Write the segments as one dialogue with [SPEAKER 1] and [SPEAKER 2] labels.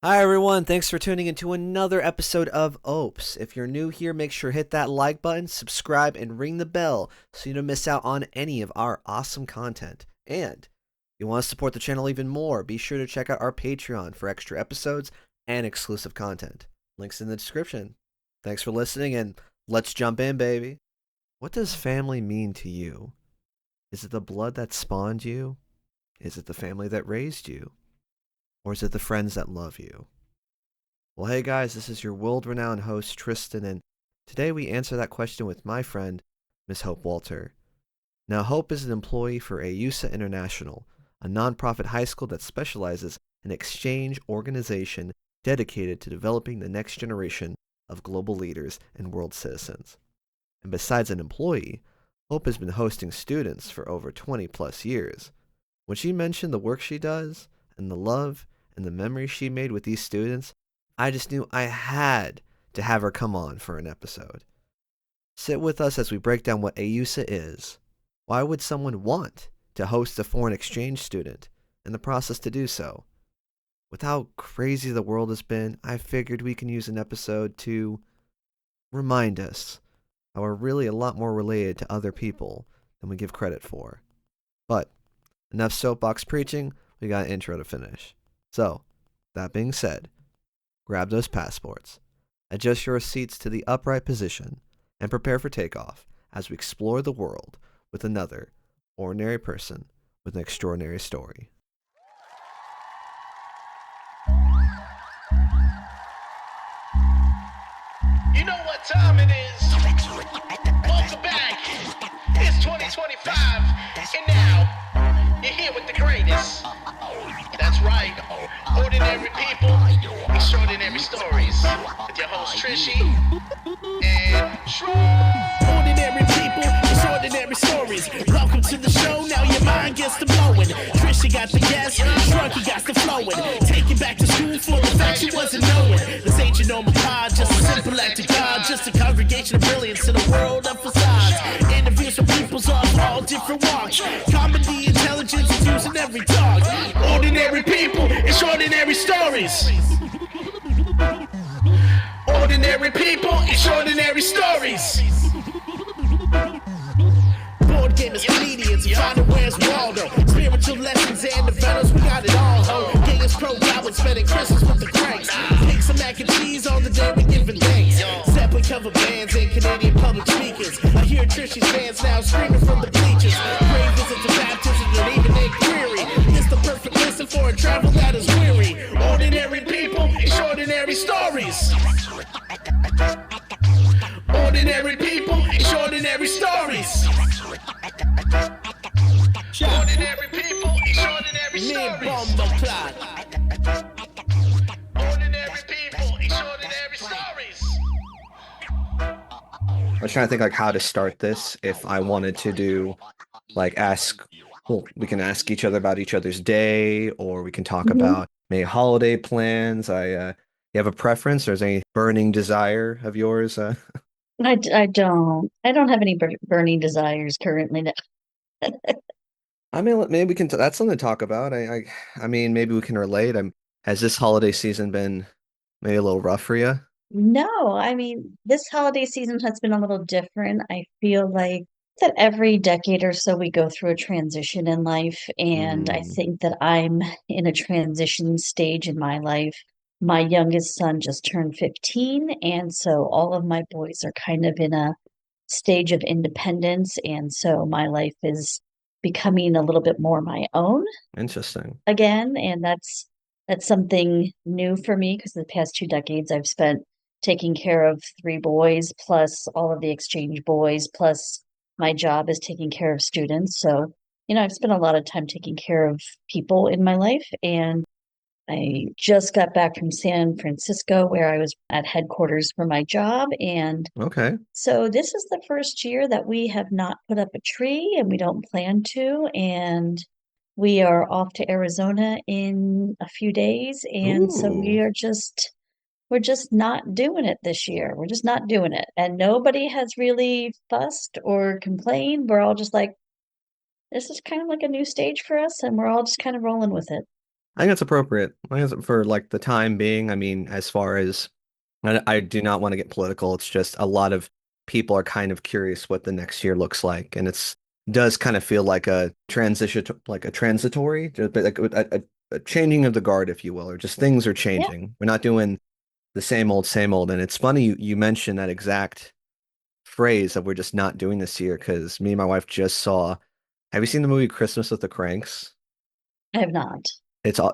[SPEAKER 1] Hi everyone, thanks for tuning into another episode of OPES. If you're new here, make sure to hit that like button, subscribe, and ring the bell so you don't miss out on any of our awesome content. And if you want to support the channel even more, be sure to check out our Patreon for extra episodes and exclusive content. Links in the description. Thanks for listening and let's jump in, baby. What does family mean to you? Is it the blood that spawned you? Is it the family that raised you? Or is it the friends that love you? Well, hey guys, this is your world-renowned host, Tristan, and today we answer that question with my friend, Miss Hope Hwalter. Now, Hope is an employee for Ayusa International, a nonprofit high school that specializes in exchange organization dedicated to developing the next generation of global leaders and world citizens. And besides an employee, Hope has been hosting students for over 20 plus years. When she mentioned the work she does, and the love and the memories she made with these students, I just knew I had to have her come on for an episode. Sit with us as we break down what Ayusa is. Why would someone want to host a foreign exchange student and the process to do so? With how crazy the world has been, I figured we can use an episode to remind us how we're really a lot more related to other people than we give credit for. But enough soapbox preaching, we got an intro to finish. So, that being said, grab those passports, adjust your seats to the upright position, and prepare for takeoff as we explore the world with another ordinary person with an extraordinary story.
[SPEAKER 2] You know what time it is. Welcome back. It's 2025, and now you're here with the greatest. That's right. Ordinary people, extraordinary stories. With your host Trishy and Shrew. Ordinary people, extraordinary stories. Welcome to the show. Now your mind gets to blowing. Trishy got the yes, Shrunky got the flowing. Take you back to school for the facts you wasn't knowing. This ain't your normal pod, just a simple act of God, just a congregation of brilliance in a world of facades. Interviews with peoples of all different walks. Comedy, intelligence is using every talk. Ordinary people, extraordinary stories. Ordinary people, extraordinary stories. Board gamers, comedians, finding where's Waldo. Spiritual lessons and developers, we got it all, ho. Gangers, pro goblins, spending Christmas with the cranks. Take some mac and cheese on the day we giving thanks. Zeppelin cover bands and Canadian public speakers. I hear Trishy's fans now screaming from the bleachers. Brave visit to baptism and even a query. It's the perfect listen for a travel that is weary. Ordinary people, extraordinary stories. Ordinary people, extraordinary stories. Ordinary people, extraordinary stories. Ordinary people, extraordinary stories.
[SPEAKER 1] I was trying to think like how to start this. If I wanted to do we can ask each other about each other's day, or we can talk about maybe holiday plans. You have a preference, or is there any burning desire of yours?
[SPEAKER 3] I don't have any burning desires currently.
[SPEAKER 1] I mean, maybe we can. That's something to talk about. I mean, maybe we can relate. Has this holiday season been maybe a little rough for you?
[SPEAKER 3] No, I mean, this holiday season has been a little different. I feel like that every decade or so we go through a transition in life, and I
[SPEAKER 1] Mm,
[SPEAKER 3] think that I'm in a transition stage in my life. My youngest son just turned 15, and so all of my boys are kind of in a stage of independence, and so my life is becoming a little bit more my own
[SPEAKER 1] interesting.
[SPEAKER 3] again, and that's something new for me because the past 2 decades I've spent taking care of three boys plus all of the exchange boys plus my job is taking care of students. So, I've spent a lot of time taking care of people in my life, and I just got back from San Francisco where I was at headquarters for my job, and
[SPEAKER 1] Okay.
[SPEAKER 3] so this is the first year that we have not put up a tree and we don't plan to. And we are off to Arizona in a few days. And so
[SPEAKER 1] Ooh,
[SPEAKER 3] we're just not doing it this year. We're just not doing it. And nobody has really fussed or complained. We're all just like, this is kind of like a new stage for us, and we're all just kind of rolling with it.
[SPEAKER 1] I think it's appropriate. I think it's for like the time being. I mean, as far as I do not want to get political. It's just a lot of people are kind of curious what the next year looks like, and it's does kind of feel like a transition, like a transitory, just like a changing of the guard, if you will, or just things are
[SPEAKER 3] Yeah,
[SPEAKER 1] changing. We're not doing the same old. And it's funny you mentioned that exact phrase of we're just not doing this year because me and my wife just saw. Have you seen the movie Christmas with the Cranks?
[SPEAKER 3] I have not.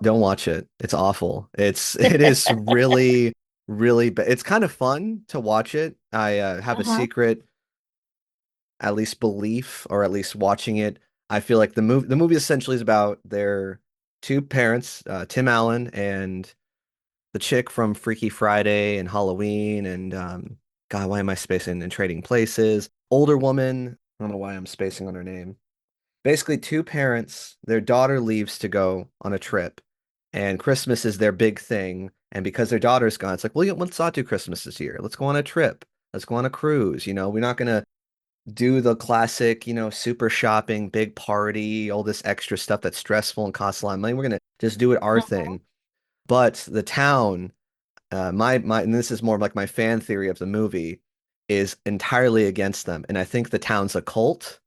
[SPEAKER 1] Don't watch it. It's awful. It is really it's kind of fun to watch it. I have a
[SPEAKER 3] Uh-huh.
[SPEAKER 1] secret at least belief or at least watching it. I feel like the movie essentially is about their two parents, Tim Allen and the chick from Freaky Friday and Halloween and God, why am I spacing and Trading Places? Older woman. I don't know why I'm spacing on her name. Basically, two parents, their daughter leaves to go on a trip, and Christmas is their big thing. And because their daughter's gone, it's like, well, yeah, let's not do Christmas this year. Let's go on a trip. Let's go on a cruise. We're not gonna do the classic, super shopping, big party, all this extra stuff that's stressful and costs a lot of money. We're gonna just do it our
[SPEAKER 3] Uh-huh.
[SPEAKER 1] thing. But the town, and this is more of like my fan theory of the movie, is entirely against them. And I think the town's a cult,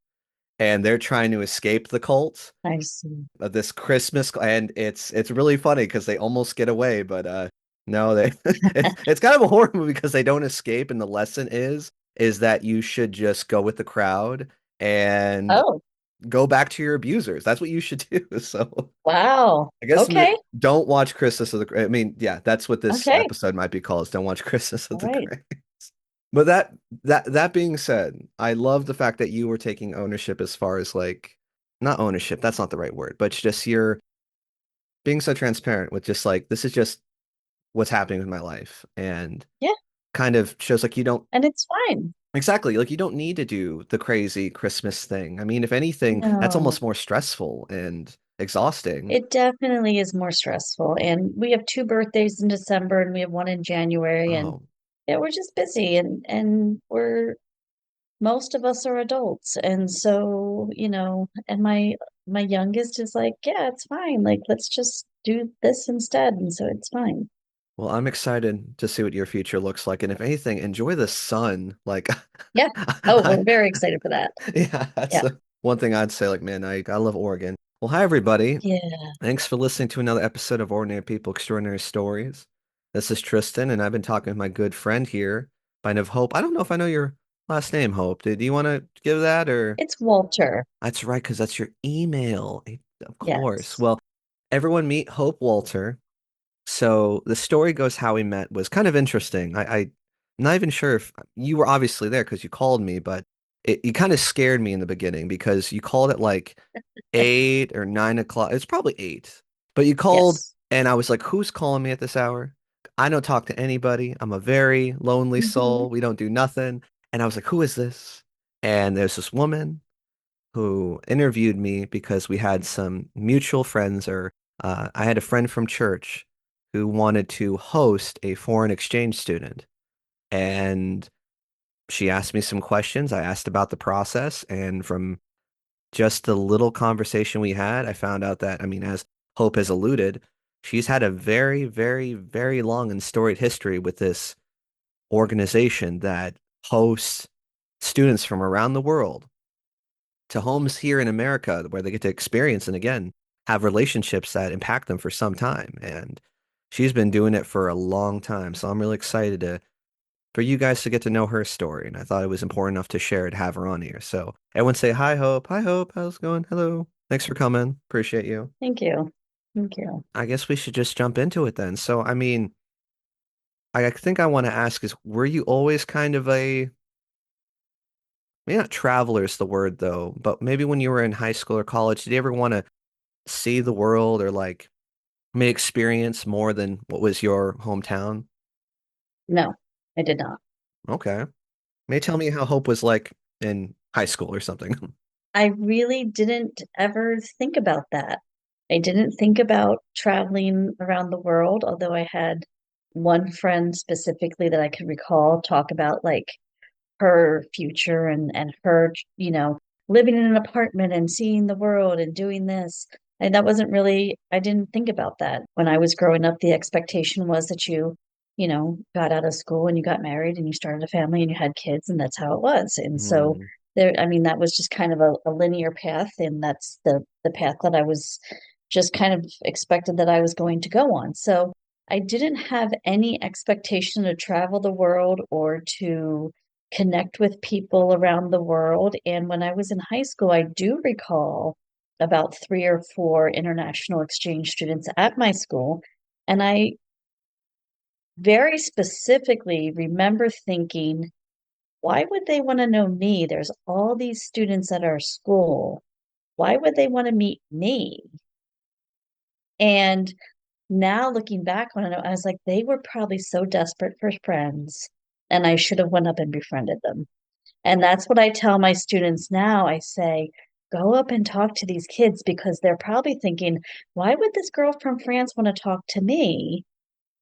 [SPEAKER 1] and they're trying to escape the cult
[SPEAKER 3] I see.
[SPEAKER 1] of this Christmas, and it's really funny because they almost get away, but no, they it's kind of a horror movie because they don't escape, and the lesson is that you should just go with the crowd and
[SPEAKER 3] Oh,
[SPEAKER 1] go back to your abusers. That's what you should do. So
[SPEAKER 3] wow.
[SPEAKER 1] I guess
[SPEAKER 3] Okay.
[SPEAKER 1] don't watch Christmas of the. I mean, yeah, that's what this
[SPEAKER 3] Okay.
[SPEAKER 1] episode might be called. Is don't watch Christmas of
[SPEAKER 3] All
[SPEAKER 1] the
[SPEAKER 3] right.
[SPEAKER 1] Cranks. But that being said, I love the fact that you were taking ownership as far as like not ownership, that's not the right word, but just you're being so transparent with just like this is just what's happening with my life and
[SPEAKER 3] Yeah.
[SPEAKER 1] kind of shows like you don't
[SPEAKER 3] And it's fine.
[SPEAKER 1] exactly like you don't need to do the crazy Christmas thing. I mean, if anything, that's
[SPEAKER 3] No,
[SPEAKER 1] almost more stressful and exhausting.
[SPEAKER 3] it definitely is more stressful. And we have two birthdays in December and we have one in January. And
[SPEAKER 1] Oh,
[SPEAKER 3] yeah, we're just busy and we're most of us are adults. And so, and my youngest is like, yeah, it's fine. Like, let's just do this instead. And so it's fine.
[SPEAKER 1] well, I'm excited to see what your future looks like. And if anything, enjoy the sun. Like,
[SPEAKER 3] Yeah. Oh, we're very excited for that.
[SPEAKER 1] yeah, that's
[SPEAKER 3] Yeah.
[SPEAKER 1] the one thing I'd say. Like, man, I love Oregon. Well, hi, everybody.
[SPEAKER 3] Yeah.
[SPEAKER 1] Thanks for listening to another episode of Ordinary People, Extraordinary Stories. This is Tristan, and I've been talking with my good friend here by name of Hope. I don't know if I know your last name, Hope. Do you want to give that or?
[SPEAKER 3] It's hwalter.
[SPEAKER 1] That's right, because that's your email. Of course.
[SPEAKER 3] Yes.
[SPEAKER 1] Well, everyone meet Hope Walter. So the story goes how we met was kind of interesting. I'm not even sure if you were obviously there because you called me, but you kind of scared me in the beginning because you called at like 8 or 9 o'clock. It's probably 8, but you called
[SPEAKER 3] Yes.
[SPEAKER 1] and I was like, who's calling me at this hour? I don't talk to anybody. I'm a very lonely
[SPEAKER 3] Hmm.
[SPEAKER 1] soul. We don't do nothing. And I was like, who is this? And there's this woman who interviewed me because we had some mutual friends, or I had a friend from church who wanted to host a foreign exchange student. And she asked me some questions. I asked about the process. And from just the little conversation we had, I found out that, I mean, as Hope has alluded, she's had a very, very, very long and storied history with this organization that hosts students from around the world to homes here in America where they get to experience and again have relationships that impact them for some time. And she's been doing it for a long time. So I'm really excited to for you guys to get to know her story. And I thought it was important enough to share it, have her on here. So everyone say hi, Hope. Hi, Hope. How's it going? Hello. Thanks for coming. Appreciate you.
[SPEAKER 3] Thank you. Thank you.
[SPEAKER 1] I guess we should just jump into it then. So I mean, I think I want to ask is were you always kind of a maybe not traveler is the word though, but maybe when you were in high school or college, did you ever want to see the world or like may experience more than what was your hometown?
[SPEAKER 3] No, I did not.
[SPEAKER 1] Okay. May tell me how Hope was like in high school or something.
[SPEAKER 3] I really didn't ever think about that. I didn't think about traveling around the world, although I had one friend specifically that I could recall talk about like her future and her, living in an apartment and seeing the world and doing this. And that wasn't really, I didn't think about that. When I was growing up, the expectation was that got out of school and you got married and you started a family and you had kids, and that's how it was. And so
[SPEAKER 1] Hmm.
[SPEAKER 3] there, I mean, that was just kind of a linear path, and that's the path that I was just kind of expected that I was going to go on. So I didn't have any expectation to travel the world or to connect with people around the world. And when I was in high school, I do recall about three or four international exchange students at my school. And I very specifically remember thinking, why would they want to know me? There's all these students at our school. Why would they want to meet me? And now looking back on it, I was like, they were probably so desperate for friends, and I should have went up and befriended them. And that's what I tell my students now. I say, go up and talk to these kids because they're probably thinking, why would this girl from France want to talk to me?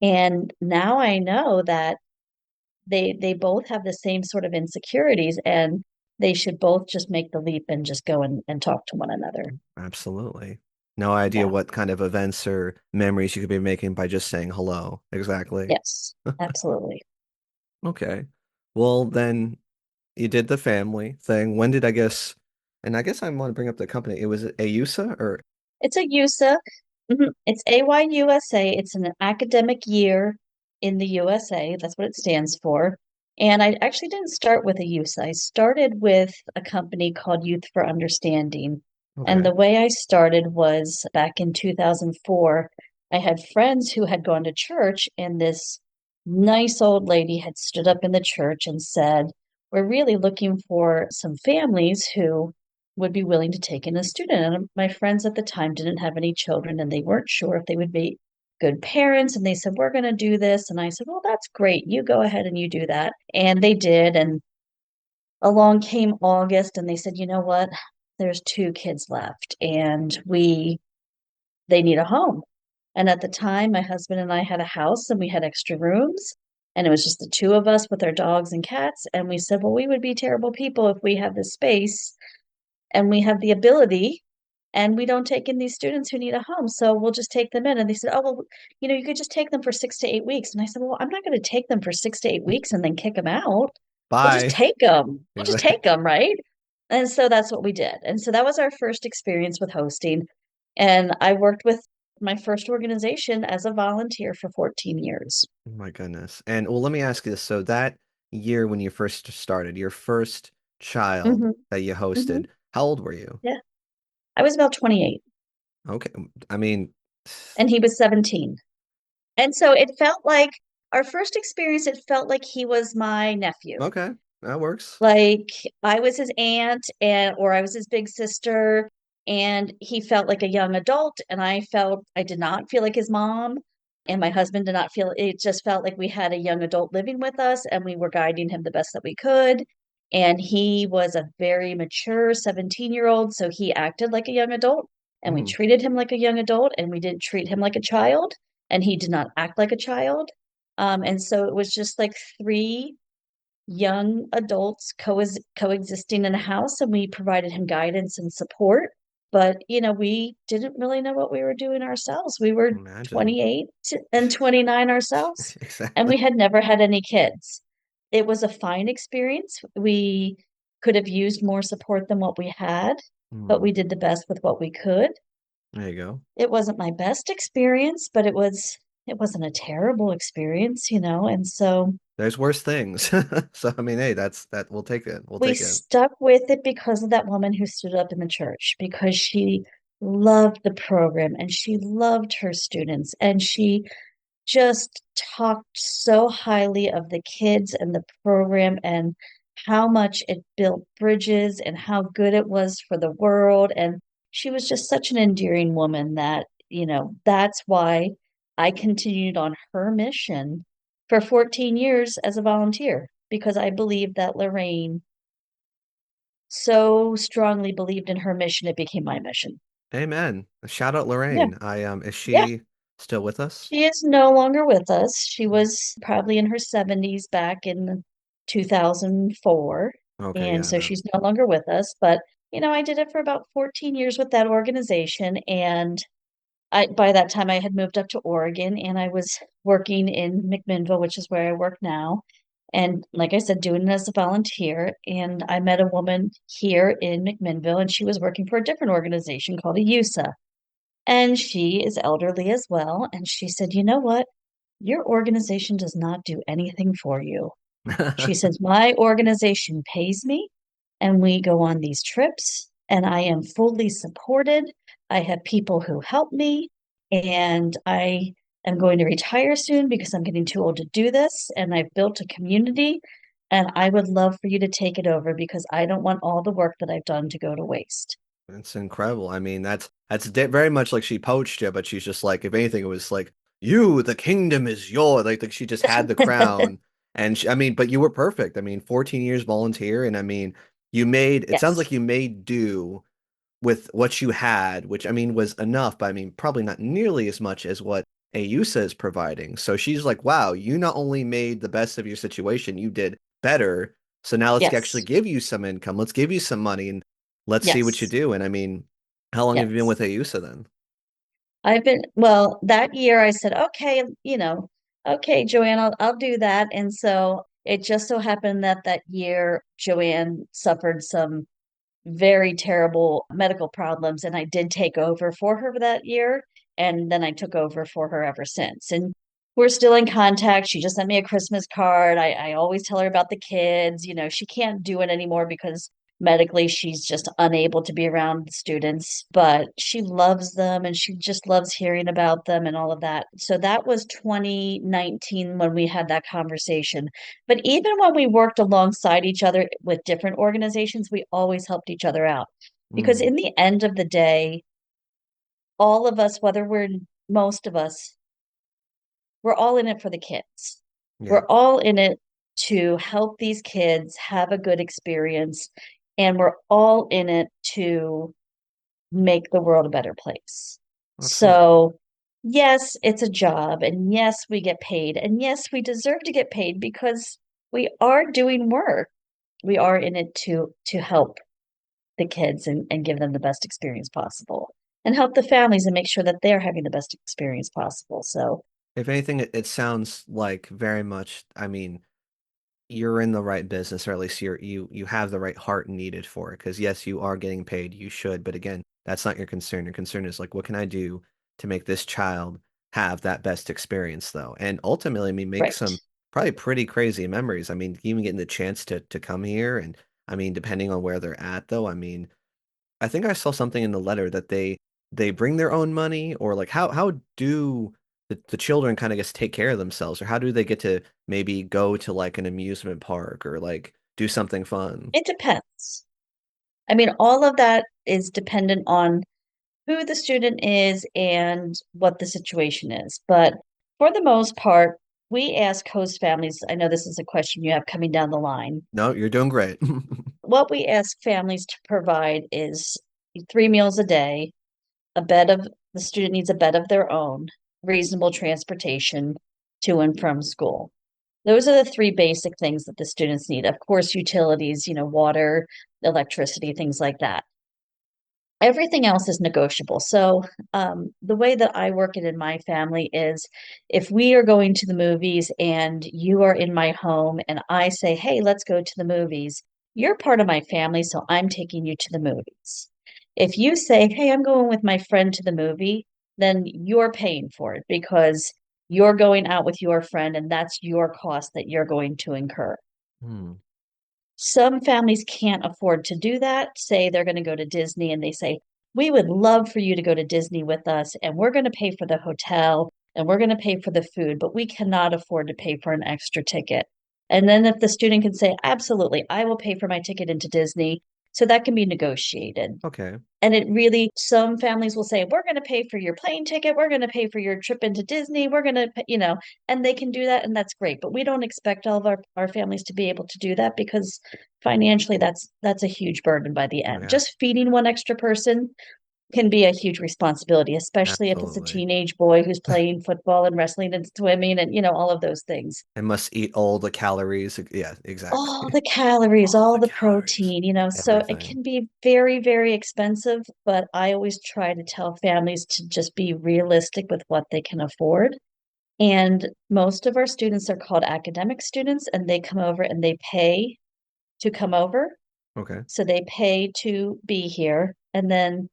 [SPEAKER 3] And now I know that they both have the same sort of insecurities, and they should both just make the leap and just go and talk to one another.
[SPEAKER 1] Absolutely. No idea
[SPEAKER 3] Yeah.
[SPEAKER 1] what kind of events or memories you could be making by just saying hello. Exactly.
[SPEAKER 3] Yes, absolutely.
[SPEAKER 1] Okay. Well, then you did the family thing. When did I guess, and I guess I want to bring up the company. It was Ayusa or
[SPEAKER 3] It's a USA. It's AYUSA. It's an academic year in the USA. That's what it stands for. And I actually didn't start with a USA. I started with a company called Youth for Understanding. And
[SPEAKER 1] okay.
[SPEAKER 3] the way I started was back in 2004. I had friends who had gone to church, and this nice old lady had stood up in the church and said, we're really looking for some families who would be willing to take in a student. And my friends at the time didn't have any children, and they weren't sure if they would be good parents. And they said, we're going to do this. And I said, well, that's great. You go ahead and you do that. And they did. And along came August, and they said, you know what? There's two kids left, and they need a home. And at the time, my husband and I had a house and we had extra rooms. And it was just the two of us with our dogs and cats. And we said, well, we would be terrible people if we have this space and we have the ability and we don't take in these students who need a home. So we'll just take them in. And they said, oh, well, you could just take them for 6 to 8 weeks. And I said, well, I'm not going to take them for 6 to 8 weeks and then kick them out. We'll just
[SPEAKER 1] Bye.
[SPEAKER 3] take them. We'll just
[SPEAKER 1] Exactly.
[SPEAKER 3] take them, right? And so that's what we did. And so that was our first experience with hosting. And I worked with my first organization as a volunteer for 14 years.
[SPEAKER 1] Oh my goodness. And well, let me ask you this. So that year when you first started, your first child
[SPEAKER 3] Hmm.
[SPEAKER 1] that you
[SPEAKER 3] Hmm.
[SPEAKER 1] hosted, how old were you?
[SPEAKER 3] Yeah. I was about 28
[SPEAKER 1] Okay. I mean,
[SPEAKER 3] and he was 17. And so it felt like our first experience, it felt like he was my nephew.
[SPEAKER 1] okay, that works.
[SPEAKER 3] Like I was his aunt and or I was his big sister, and he felt like a young adult, and I did not feel like his mom, and my husband did not feel, it just felt like we had a young adult living with us and we were guiding him the best that we could. And he was a very mature 17-year-old, so he acted like a young adult, and we
[SPEAKER 1] Hmm.
[SPEAKER 3] treated him like a young adult, and we didn't treat him like a child, and he did not act like a child. And so it was just like three young adults coexisting in a house, and we provided him guidance and support. But, we didn't really know what we were doing ourselves. We were
[SPEAKER 1] Imagine.
[SPEAKER 3] 28 and 29 ourselves, and
[SPEAKER 1] Exactly.
[SPEAKER 3] we had never had any kids. It was a fine experience. We could have used more support than what we had, but
[SPEAKER 1] Hmm.
[SPEAKER 3] we did the best with what we could.
[SPEAKER 1] There you go.
[SPEAKER 3] It wasn't my best experience, but it wasn't a terrible experience, and so
[SPEAKER 1] There's worse things. So I mean, hey, that we'll take it. We'll
[SPEAKER 3] we
[SPEAKER 1] take it.
[SPEAKER 3] stuck with it because of that woman who stood up in the church, because she loved the program and she loved her students, and she just talked so highly of the kids and the program and how much it built bridges and how good it was for the world. And she was just such an endearing woman that, that's why I continued on her mission for 14 years as a volunteer, because I believe that Lorraine so strongly believed in her mission, it became my mission.
[SPEAKER 1] Amen. Shout out
[SPEAKER 3] Yeah.
[SPEAKER 1] Lorraine. Is
[SPEAKER 3] Yeah.
[SPEAKER 1] she still with us?
[SPEAKER 3] She is no longer with us. She was probably in her 70s back in 2004.
[SPEAKER 1] Okay,
[SPEAKER 3] And
[SPEAKER 1] yeah,
[SPEAKER 3] so
[SPEAKER 1] no.
[SPEAKER 3] she's no longer with us. But, I did it for about 14 years with that organization. And by that time, I had moved up to Oregon and I was working in McMinnville, which is where I work now. And like I said, doing it as a volunteer. And I met a woman here in McMinnville, and she was working for a different organization called Ayusa. And she is elderly as well. And she said, "You know what? Your organization does not do anything for you." She says, "My organization pays me and we go on these trips and I am fully supported. I have people who help me and I am going to retire soon because I'm getting too old to do this. And I've built a community and I would love for you to take it over because I don't want all the work that I've done to go to waste."
[SPEAKER 1] It's incredible. I mean, very much like she poached you, but she's just like, if anything, it was like, you, the kingdom is yours. Like she just had the crown. And I mean, but you were perfect. I mean, 14 years volunteer. And I mean, it sounds
[SPEAKER 3] Yes.
[SPEAKER 1] like you made do with what you had, which I mean was enough, but I mean, probably not nearly as much as what Ayusa is providing. So she's like, wow, you not only made the best of your situation, you did better. So now let's actually
[SPEAKER 3] Yes.
[SPEAKER 1] give you some income. Let's give you some money and let's see what you
[SPEAKER 3] Yes.
[SPEAKER 1] do. And I mean, how long have you been
[SPEAKER 3] Yes.
[SPEAKER 1] with Ayusa then?
[SPEAKER 3] Well, that year I said, okay, okay, Joanne, I'll do that. And so it just so happened that that year Joanne suffered some very terrible medical problems, and I did take over for her that year. And then I took over for her ever since. And we're still in contact. She just sent me a Christmas card. I always tell her about the kids. She can't do it anymore because medically she's just unable to be around the students, but she loves them and she just loves hearing about them and all of that. So that was 2019 when we had that conversation. But even when we worked alongside each other with different organizations, we always helped each other out. Because
[SPEAKER 1] Mm,
[SPEAKER 3] in the end of the day, all of us, whether we're most of us, we're all in it for the kids.
[SPEAKER 1] yeah,
[SPEAKER 3] We're all in it to help these kids have a good experience, and we're all in it to make the world a better place.
[SPEAKER 1] absolutely.
[SPEAKER 3] So, yes, it's a job, and yes, we get paid, and yes, we deserve to get paid because we are doing work. We are in it to help the kids and give them the best experience possible and help the families and make sure that they're having the best experience possible. So,
[SPEAKER 1] If anything, it sounds like very much, I mean, you're in the right business, or at least you have the right heart needed for it. Because yes, you are getting paid, you should, but again, that's not your concern. Your concern is like, what can I do to make this child have that best experience, though? And ultimately, I mean, make
[SPEAKER 3] right.
[SPEAKER 1] some probably pretty crazy memories. I mean, even getting the chance to come here, and I mean, depending on where they're at, though, I mean, I think I saw something in the letter that they bring their own money, or like how do the children kind of just take care of themselves, or how do they get to maybe go to like an amusement park or like do something fun?
[SPEAKER 3] It depends. I mean, all of that is dependent on who the student is and what the situation is. But for the most part, we ask host families, I know this is a question you have coming down the line.
[SPEAKER 1] No, you're doing great.
[SPEAKER 3] What we ask families to provide is 3 meals a day, the student needs a bed of their own, reasonable transportation to and from school. Those are the three basic things that the students need. Of course, utilities, water, electricity, things like that. Everything else is negotiable. So, the way that I work it in my family is if we are going to the movies and you are in my home and I say, "Hey, let's go to the movies," you're part of my family, so I'm taking you to the movies. If you say, "Hey, I'm going with my friend to the movie," then you're paying for it because you're going out with your friend and that's your cost that you're going to incur.
[SPEAKER 1] Hmm.
[SPEAKER 3] Some families can't afford to do that. Say they're going to go to Disney and they say, "We would love for you to go to Disney with us, and we're going to pay for the hotel and we're going to pay for the food, but we cannot afford to pay for an extra ticket." And then if the student can say, "Absolutely, I will pay for my ticket into Disney," so that can be negotiated.
[SPEAKER 1] Okay.
[SPEAKER 3] And it really, some families will say, "We're going to pay for your plane ticket. We're going to pay for your trip into Disney. We're going to, and they can do that. And that's great. But we don't expect all of our families to be able to do that because financially that's a huge burden by the
[SPEAKER 1] Oh
[SPEAKER 3] end.
[SPEAKER 1] yeah.
[SPEAKER 3] Just feeding one extra person can be a huge responsibility, especially if it's a
[SPEAKER 1] Absolutely.
[SPEAKER 3] teenage boy who's playing football and wrestling and swimming and, all of those things.
[SPEAKER 1] And must eat all the calories. Yeah,
[SPEAKER 3] All
[SPEAKER 1] exactly.
[SPEAKER 3] the calories,
[SPEAKER 1] All
[SPEAKER 3] all
[SPEAKER 1] the
[SPEAKER 3] the
[SPEAKER 1] calories.
[SPEAKER 3] protein, so it
[SPEAKER 1] Everything.
[SPEAKER 3] can be very, very expensive, but I always try to tell families to just be realistic with what they can afford. And most of our students are called academic students, and they come over and they pay to come over.
[SPEAKER 1] Okay.
[SPEAKER 3] So they pay to be here. And then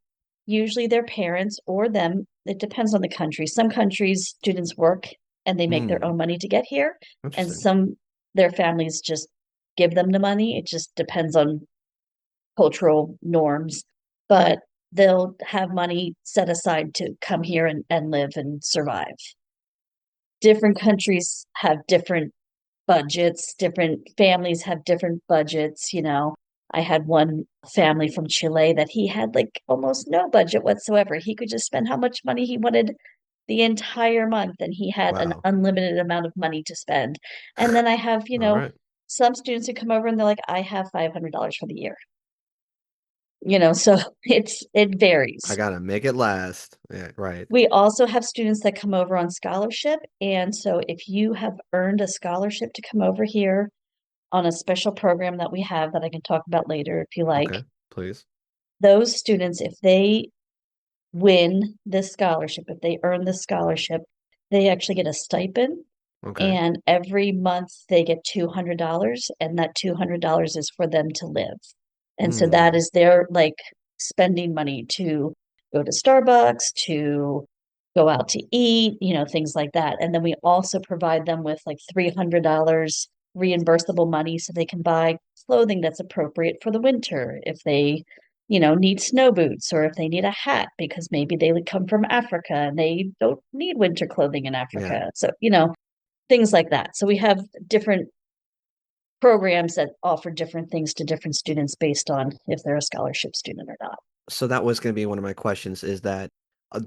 [SPEAKER 3] usually their parents or them, it depends on the country. Some countries, students work and they make their
[SPEAKER 1] Hmm.
[SPEAKER 3] own money to get here. And
[SPEAKER 1] Interesting.
[SPEAKER 3] some, their families just give them the money. It just depends on cultural norms. But they'll have money set aside to come here and live and survive. Different countries have different budgets, different families have different budgets. I had one family from Chile that he had like almost no budget whatsoever. He could just spend how much money he wanted the entire month, and he had an
[SPEAKER 1] Wow.
[SPEAKER 3] unlimited amount of money to spend. And then I have,
[SPEAKER 1] All right.
[SPEAKER 3] some students who come over and they're like, I have $500 for the year. So it
[SPEAKER 1] I
[SPEAKER 3] varies.
[SPEAKER 1] gotta make it last. Yeah, right.
[SPEAKER 3] We also have students that come over on scholarship. And so if you have earned a scholarship to come over here on a special program that we have that I can talk about later if you like,
[SPEAKER 1] Okay. Please.
[SPEAKER 3] those students, if they win this scholarship, if they earn the scholarship, they actually get a stipend.
[SPEAKER 1] Okay.
[SPEAKER 3] And every month they get $200, and that $200 is for them to live. And so that
[SPEAKER 1] Hmm.
[SPEAKER 3] is their like spending money to go to Starbucks, to go out to eat, things like that. And then we also provide them with like $300 reimbursable money so they can buy clothing that's appropriate for the winter if they need snow boots, or if they need a hat because maybe they would come from Africa and they don't need winter clothing in
[SPEAKER 1] Yeah.
[SPEAKER 3] Africa. So, things like that. So we have different programs that offer different things to different students based on if they're a scholarship student or not.
[SPEAKER 1] So that was going to be one of my questions is that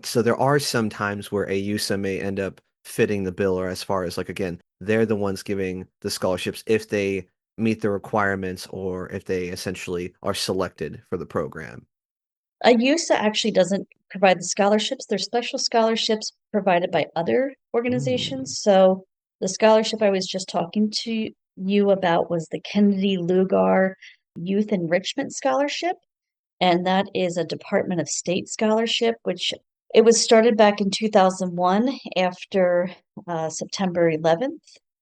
[SPEAKER 1] so there are some times where Ayusa may end up fitting the bill or as far as like again, they're the ones giving the scholarships if they meet the requirements or if they essentially are selected for the program.
[SPEAKER 3] Ayusa actually doesn't provide the scholarships. There's special scholarships provided by other
[SPEAKER 1] Mm,
[SPEAKER 3] organizations. So the scholarship I was just talking to you about was the Kennedy Lugar Youth Enrichment Scholarship. And that is a Department of State scholarship, which it was started back in 2001 after September 11th.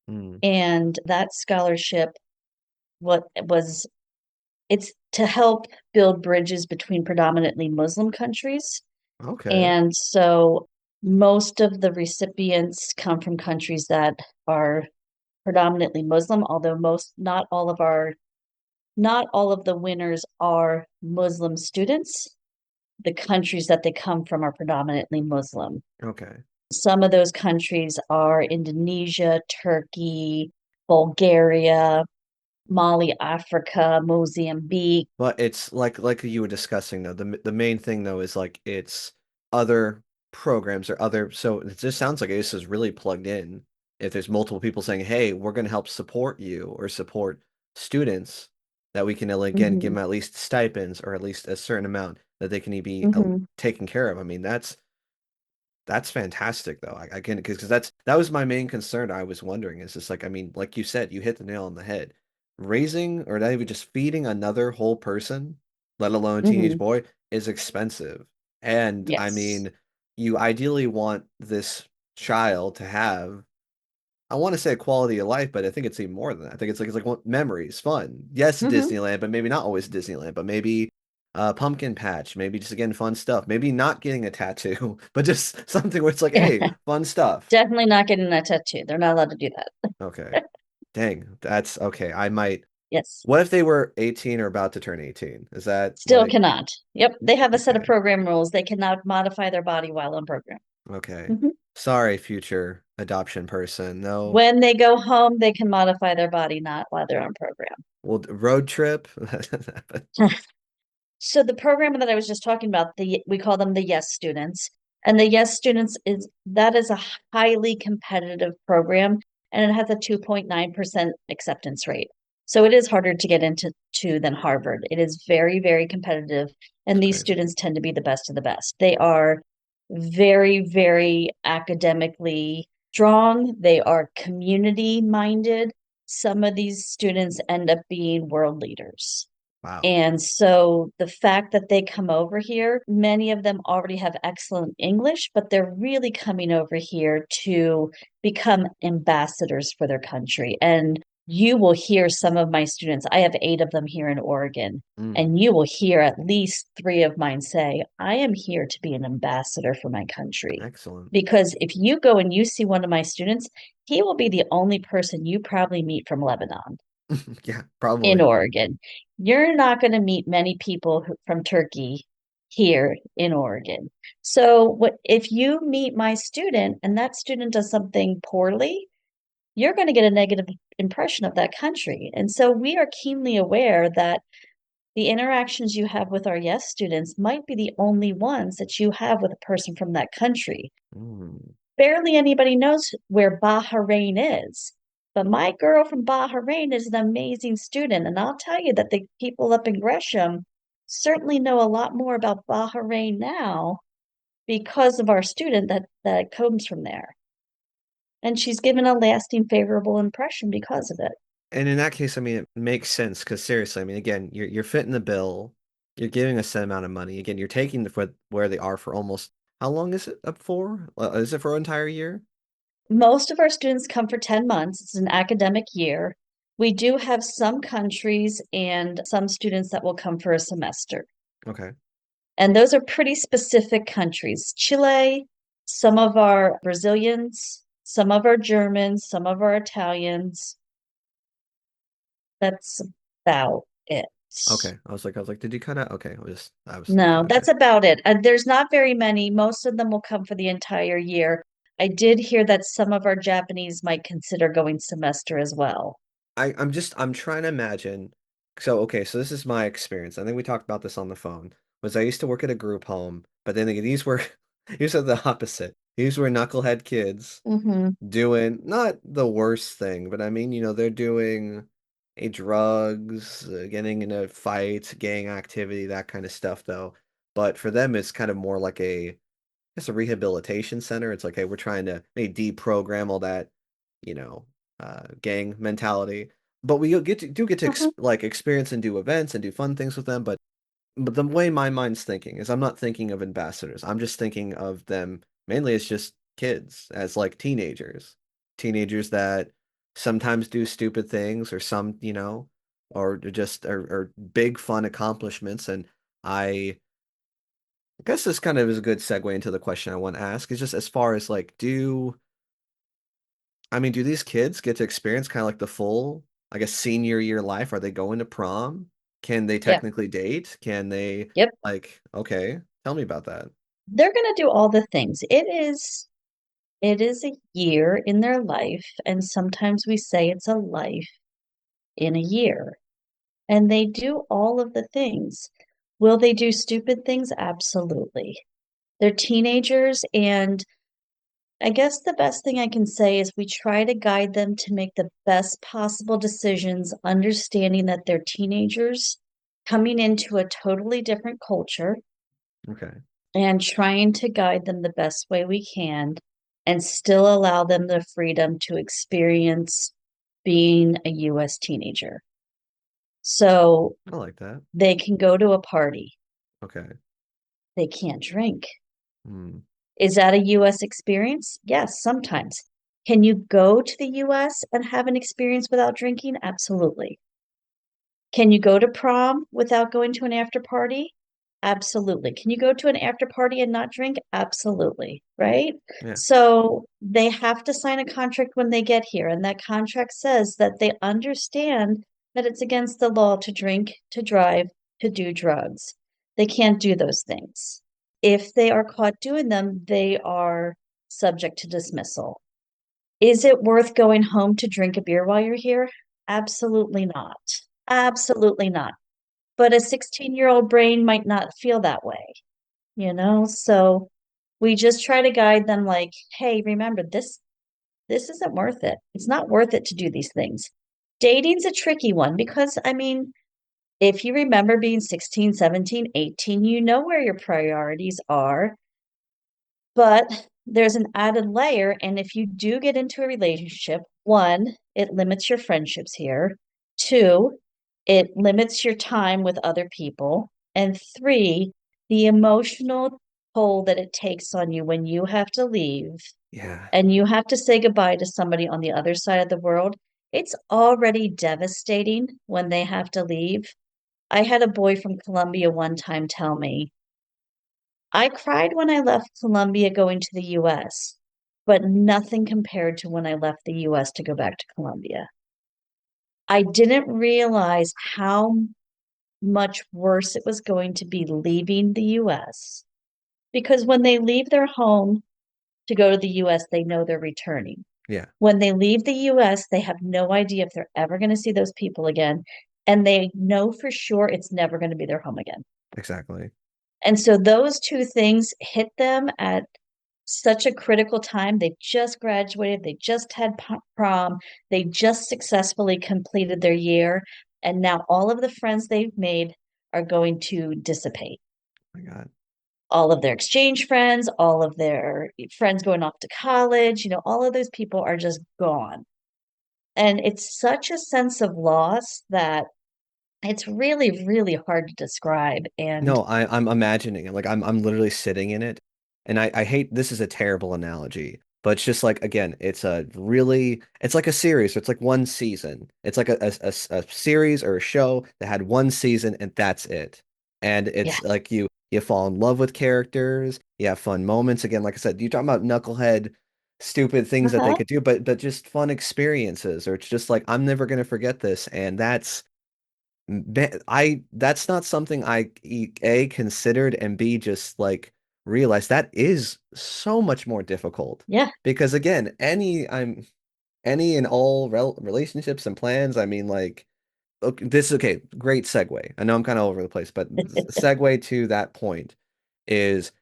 [SPEAKER 1] mm,
[SPEAKER 3] And that scholarship, what was it's to help build bridges between predominantly Muslim countries.
[SPEAKER 1] okay.
[SPEAKER 3] And so most of the recipients come from countries that are predominantly Muslim, although not all of the winners are Muslim students. The countries that they come from are predominantly Muslim.
[SPEAKER 1] Okay.
[SPEAKER 3] Some of those countries are Indonesia, Turkey, Bulgaria, Mali, Africa, Mozambique.
[SPEAKER 1] But it's like you were discussing though, the main thing though is like it's other programs or other so it just sounds like this is really plugged in. If there's multiple people saying, "Hey, we're going to help support you or support students," that we can again give
[SPEAKER 3] Hmm.
[SPEAKER 1] them at least stipends or at least a certain amount that they can be
[SPEAKER 3] Hmm.
[SPEAKER 1] taken care of. I mean, that's fantastic though. I can because that was my main concern. I was wondering is just like I mean, like you said, you hit the nail on the head. Raising or not even just feeding another whole person, let alone a teenage
[SPEAKER 3] Hmm.
[SPEAKER 1] boy, is expensive. And I
[SPEAKER 3] Yes.
[SPEAKER 1] mean, you ideally want this child to have I want to say quality of life, but I think it's even more than that. I think it's like memories, fun. Yes,
[SPEAKER 3] Hmm.
[SPEAKER 1] Disneyland, but maybe not always Disneyland, but maybe pumpkin patch, maybe just again fun stuff. Maybe not getting a tattoo, but just something where it's like, hey, fun stuff.
[SPEAKER 3] Definitely not getting a tattoo. They're not allowed to do that.
[SPEAKER 1] Okay. Dang, that's okay. I might.
[SPEAKER 3] Yes.
[SPEAKER 1] What if they were 18 or about to turn 18? Is that
[SPEAKER 3] Still
[SPEAKER 1] like
[SPEAKER 3] cannot. Yep. They have a set of
[SPEAKER 1] okay?
[SPEAKER 3] program rules. They cannot modify their body while on program.
[SPEAKER 1] Okay.
[SPEAKER 3] Hmm.
[SPEAKER 1] Sorry, future adoption person. No.
[SPEAKER 3] When they go home, they can modify their body, not while they're on program.
[SPEAKER 1] Well, road trip.
[SPEAKER 3] So the program that I was just talking about, we call them the Yes students. And the Yes students is a highly competitive program, and it has a 2.9% acceptance rate. So it is harder to get into than Harvard. It is very, very competitive,
[SPEAKER 1] It's
[SPEAKER 3] and these
[SPEAKER 1] crazy.
[SPEAKER 3] students tend to be the best of the best. They are very, very academically strong. They are community minded. Some of these students end up being world leaders.
[SPEAKER 1] Wow.
[SPEAKER 3] And so the fact that they come over here, many of them already have excellent English, but they're really coming over here to become ambassadors for their country. And you will hear some of my students, I have 8 of them here in Oregon,
[SPEAKER 1] Mm,
[SPEAKER 3] and you will hear at least 3 of mine say, I am here to be an ambassador for my country.
[SPEAKER 1] excellent.
[SPEAKER 3] Because if you go and you see one of my students, he will be the only person you probably meet from Lebanon
[SPEAKER 1] Yeah,
[SPEAKER 3] in
[SPEAKER 1] probably.
[SPEAKER 3] Oregon. You're not going to meet many people from Turkey here in Oregon. So what if you meet my student and that student does something poorly, you're going to get a negative impression of that country. And so we are keenly aware that the interactions you have with our yes students might be the only ones that you have with a person from that country.
[SPEAKER 1] Mm,
[SPEAKER 3] Barely anybody knows where Bahrain is. But my girl from Bahrain is an amazing student. And I'll tell you that the people up in Gresham certainly know a lot more about Bahrain now because of our student that comes from there. And she's given a lasting favorable impression because of it.
[SPEAKER 1] and in that case, I mean, it makes sense because seriously, I mean, again, you're fitting the bill, you're giving a set amount of money. Again, you're taking the for where they are for almost how long is it up for? Is it for an entire year?
[SPEAKER 3] Most of our students come for 10 months. It's an academic year. We do have some countries and some students that will come for a semester.
[SPEAKER 1] Okay.
[SPEAKER 3] And those are pretty specific countries. Chile, some of our Brazilians, some of our Germans, some of our Italians. That's about it.
[SPEAKER 1] Okay. I was like, did you cut out? Okay. I was thinking,
[SPEAKER 3] No,
[SPEAKER 1] okay.
[SPEAKER 3] that's about it. There's not very many. Most of them will come for the entire year. I did hear that some of our Japanese might consider going semester as well.
[SPEAKER 1] I'm trying to imagine. So, okay, so this is my experience. I think we talked about this on the phone. Was I used to work at a group home, but then again, these were these are the opposite. These were knucklehead kids
[SPEAKER 3] Hmm.
[SPEAKER 1] doing not the worst thing, but I mean, they're doing drugs, getting into fights, gang activity, that kind of stuff though. But for them, it's kind of more like it's a rehabilitation center. It's like, hey, we're trying to maybe deprogram all that, you know, gang mentality. But we do get to
[SPEAKER 3] Hmm.
[SPEAKER 1] like experience and do events and do fun things with them. But the way my mind's thinking is I'm not thinking of ambassadors. I'm just thinking of them mainly as just kids, as like teenagers that sometimes do stupid things or some, or just are big fun accomplishments. And I guess this kind of is a good segue into the question I want to ask. Is just as far as like, do these kids get to experience kind of like the full, I guess, senior year life? Are they going to prom? Can they
[SPEAKER 3] Yeah.
[SPEAKER 1] technically date? Can they
[SPEAKER 3] Yep.
[SPEAKER 1] okay, tell me about that.
[SPEAKER 3] They're going to do all the things. It is a year in their life, and sometimes we say it's a life in a year. And they do all of the things. Will they do stupid things? Absolutely. They're teenagers, and I guess the best thing I can say is we try to guide them to make the best possible decisions, understanding that they're teenagers coming into a totally different culture
[SPEAKER 1] Okay.
[SPEAKER 3] and trying to guide them the best way we can and still allow them the freedom to experience being a US teenager. So
[SPEAKER 1] I like that.
[SPEAKER 3] they can go to a party.
[SPEAKER 1] Okay.
[SPEAKER 3] They can't drink.
[SPEAKER 1] Hmm.
[SPEAKER 3] Is that a US experience? Yes, sometimes. Can you go to the US and have an experience without drinking? Absolutely. Can you go to prom without going to an after party? Absolutely. Can you go to an after party and not drink? Absolutely. Right?
[SPEAKER 1] Yeah.
[SPEAKER 3] So they have to sign a contract when they get here, and that contract says that they understand that it's against the law to drink, to drive, to do drugs. They can't do those things. If they are caught doing them, they are subject to dismissal. Is it worth going home to drink a beer while you're here? Absolutely not. Absolutely not. But a 16-year-old brain might not feel that way, you know? So we just try to guide them like, hey, remember this isn't worth it. It's not worth it to do these things. Dating's a tricky one because, I mean, if you remember being 16, 17, 18, you know where your priorities are, but there's an added layer. And if you do get into a relationship, one, it limits your friendships here. Two, it limits your time with other people. And three, the emotional toll that it takes on you when you have to leave
[SPEAKER 1] Yeah.
[SPEAKER 3] and you have to say goodbye to somebody on the other side of the world. It's already devastating when they have to leave. I had a boy from Colombia one time tell me, I cried when I left Colombia going to the US, but nothing compared to when I left the US to go back to Colombia. I didn't realize how much worse it was going to be leaving the US because when they leave their home to go to the US, they know they're returning.
[SPEAKER 1] Yeah.
[SPEAKER 3] When they leave the US, they have no idea if they're ever going to see those people again. And they know for sure it's never going to be their home again.
[SPEAKER 1] Exactly.
[SPEAKER 3] And so those two things hit them at such a critical time. They just graduated, they just had prom, they just successfully completed their year. And now all of the friends they've made are going to dissipate.
[SPEAKER 1] Oh my God.
[SPEAKER 3] All of their exchange friends, all of their friends going off to college, all of those people are just gone. And it's such a sense of loss that it's really, really hard to describe. And
[SPEAKER 1] No, I'm imagining it. Like I'm literally sitting in it. And I hate this is a terrible analogy, but it's just like again, it's like a series. So it's like one season. It's like a series or a show that had one season and that's it. And
[SPEAKER 3] yeah,
[SPEAKER 1] it's like you fall in love with characters, you have fun moments. Again, like I said, you're talking about knucklehead stupid things that they
[SPEAKER 3] uh-huh,
[SPEAKER 1] could do, but just fun experiences, or it's just like I'm never gonna forget this. And that's not something A considered and B just like realized that is so much more difficult
[SPEAKER 3] yeah,
[SPEAKER 1] because again any and all relationships and plans, I mean, like, okay, this is okay, great segue. I know I'm kind of over the place, but segue to that point is,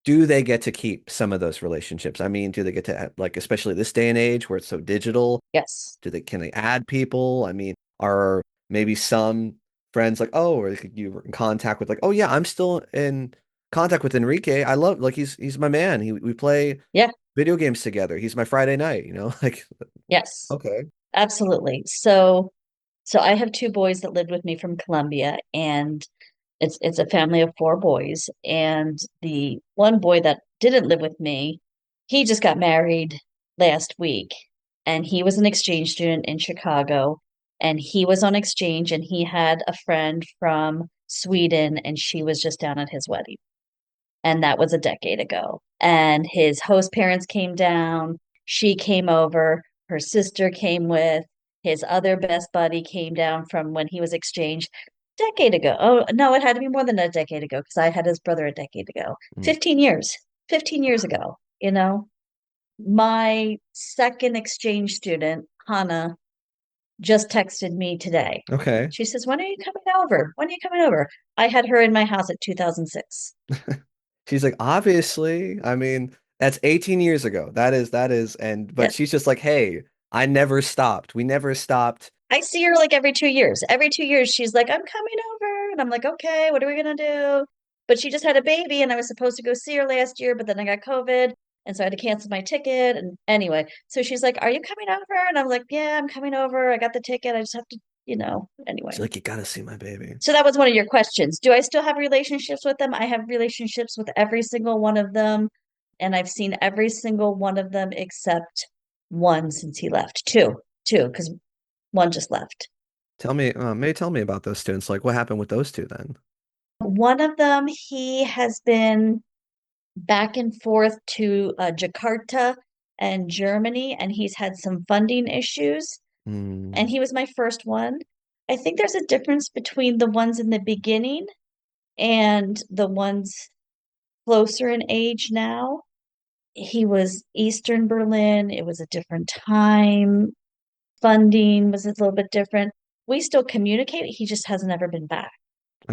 [SPEAKER 1] do they get to keep some of those relationships? I mean, do they get to, like, especially this day and age where it's so digital,
[SPEAKER 3] yes,
[SPEAKER 1] can they add people? I mean, are maybe some friends like, oh, or you were in contact with, like, oh yeah, I'm still in contact with Enrique. I love, like, he's my man. We play
[SPEAKER 3] yeah,
[SPEAKER 1] video games together. He's my Friday night, like,
[SPEAKER 3] yes,
[SPEAKER 1] okay.
[SPEAKER 3] absolutely. So I have two boys that lived with me from Colombia, and it's a family of four boys. And the one boy that didn't live with me, he just got married last week, and he was an exchange student in Chicago, and he was on exchange, and he had a friend from Sweden, and she was just down at his wedding. And that was a decade ago. And his host parents came down, she came over, her sister came with, his other best buddy came down from when he was exchanged decade ago. Oh, no, it had to be more than a decade ago because I had his brother a decade ago.
[SPEAKER 1] Mm.
[SPEAKER 3] 15 years, 15 years ago, My second exchange student, Hannah, just texted me today.
[SPEAKER 1] Okay.
[SPEAKER 3] She says, "When are you coming over? When are you coming over?" I had her in my house at 2006.
[SPEAKER 1] She's like, obviously, I mean, that's 18 years ago. But
[SPEAKER 3] Yeah.
[SPEAKER 1] she's just like, hey, I never stopped. We never stopped.
[SPEAKER 3] I see her like every 2 years. Every 2 years, she's like, "I'm coming over." And I'm like, "Okay, what are we gonna do?" But she just had a baby, and I was supposed to go see her last year, but then I got COVID. And so I had to cancel my ticket. And anyway, so she's like, "Are you coming over?" And I'm like, "Yeah, I'm coming over. I got the ticket. I just have to,
[SPEAKER 1] She's
[SPEAKER 3] anyway."
[SPEAKER 1] like, you gotta see my baby.
[SPEAKER 3] So that was one of your questions. Do I still have relationships with them? I have relationships with every single one of them. And I've seen every single one of them except one since he left. Two, because one just left.
[SPEAKER 1] Maybe tell me about those students. Like, what happened with those two then?
[SPEAKER 3] One of them, he has been back and forth to Jakarta and Germany, and he's had some funding issues. And
[SPEAKER 1] Hmm.
[SPEAKER 3] he was my first one. I think there's a difference between the ones in the beginning and the ones closer in age now. He was Eastern Berlin. It was a different time. Funding was a little bit different. We still communicate. He just hasn't ever been back.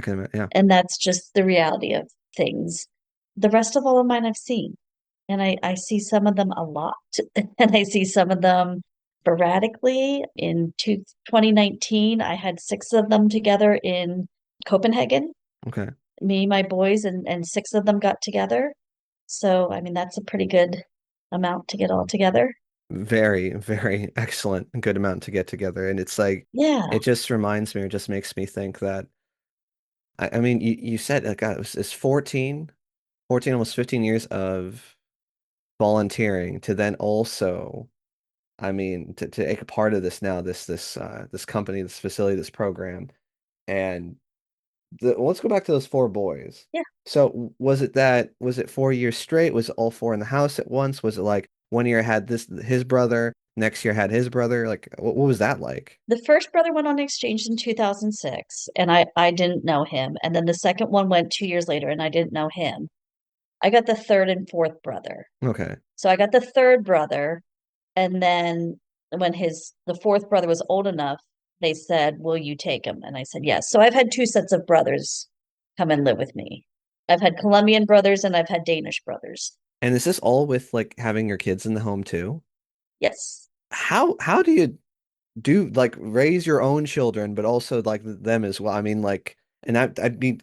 [SPEAKER 1] Yeah.
[SPEAKER 3] And that's just the reality of things. The rest of all of mine I've seen. And I see some of them a lot. And I see some of them sporadically. In 2019, I had six of them together in Copenhagen.
[SPEAKER 1] Okay.
[SPEAKER 3] Me, my boys, and six of them got together. So, I mean, that's a pretty good amount to get all together.
[SPEAKER 1] Very, very excellent and good amount to get together. And it's like,
[SPEAKER 3] Yeah.
[SPEAKER 1] it just reminds me or just makes me think that, I mean, you said like, it's 14, almost 15 years of volunteering to then also, I mean, to take a part of this now, this company, this facility, this program. And let's go back to those four boys.
[SPEAKER 3] Yeah.
[SPEAKER 1] So was it 4 years straight? Was it all four in the house at once? Was it like one year had his brother, next year had his brother? Like what was that like?
[SPEAKER 3] The first brother went on exchange in 2006, and I didn't know him. And then the second one went 2 years later, and I didn't know him. I got the third and fourth brother.
[SPEAKER 1] Okay.
[SPEAKER 3] So I got the third brother, and then when the fourth brother was old enough, they said, "Will you take him?" And I said, "Yes." So I've had two sets of brothers come and live with me. I've had Colombian brothers and I've had Danish brothers.
[SPEAKER 1] And is this all with like having your kids in the home too?
[SPEAKER 3] Yes.
[SPEAKER 1] How do you do like raise your own children, but also like them as well? I mean, like, and I mean,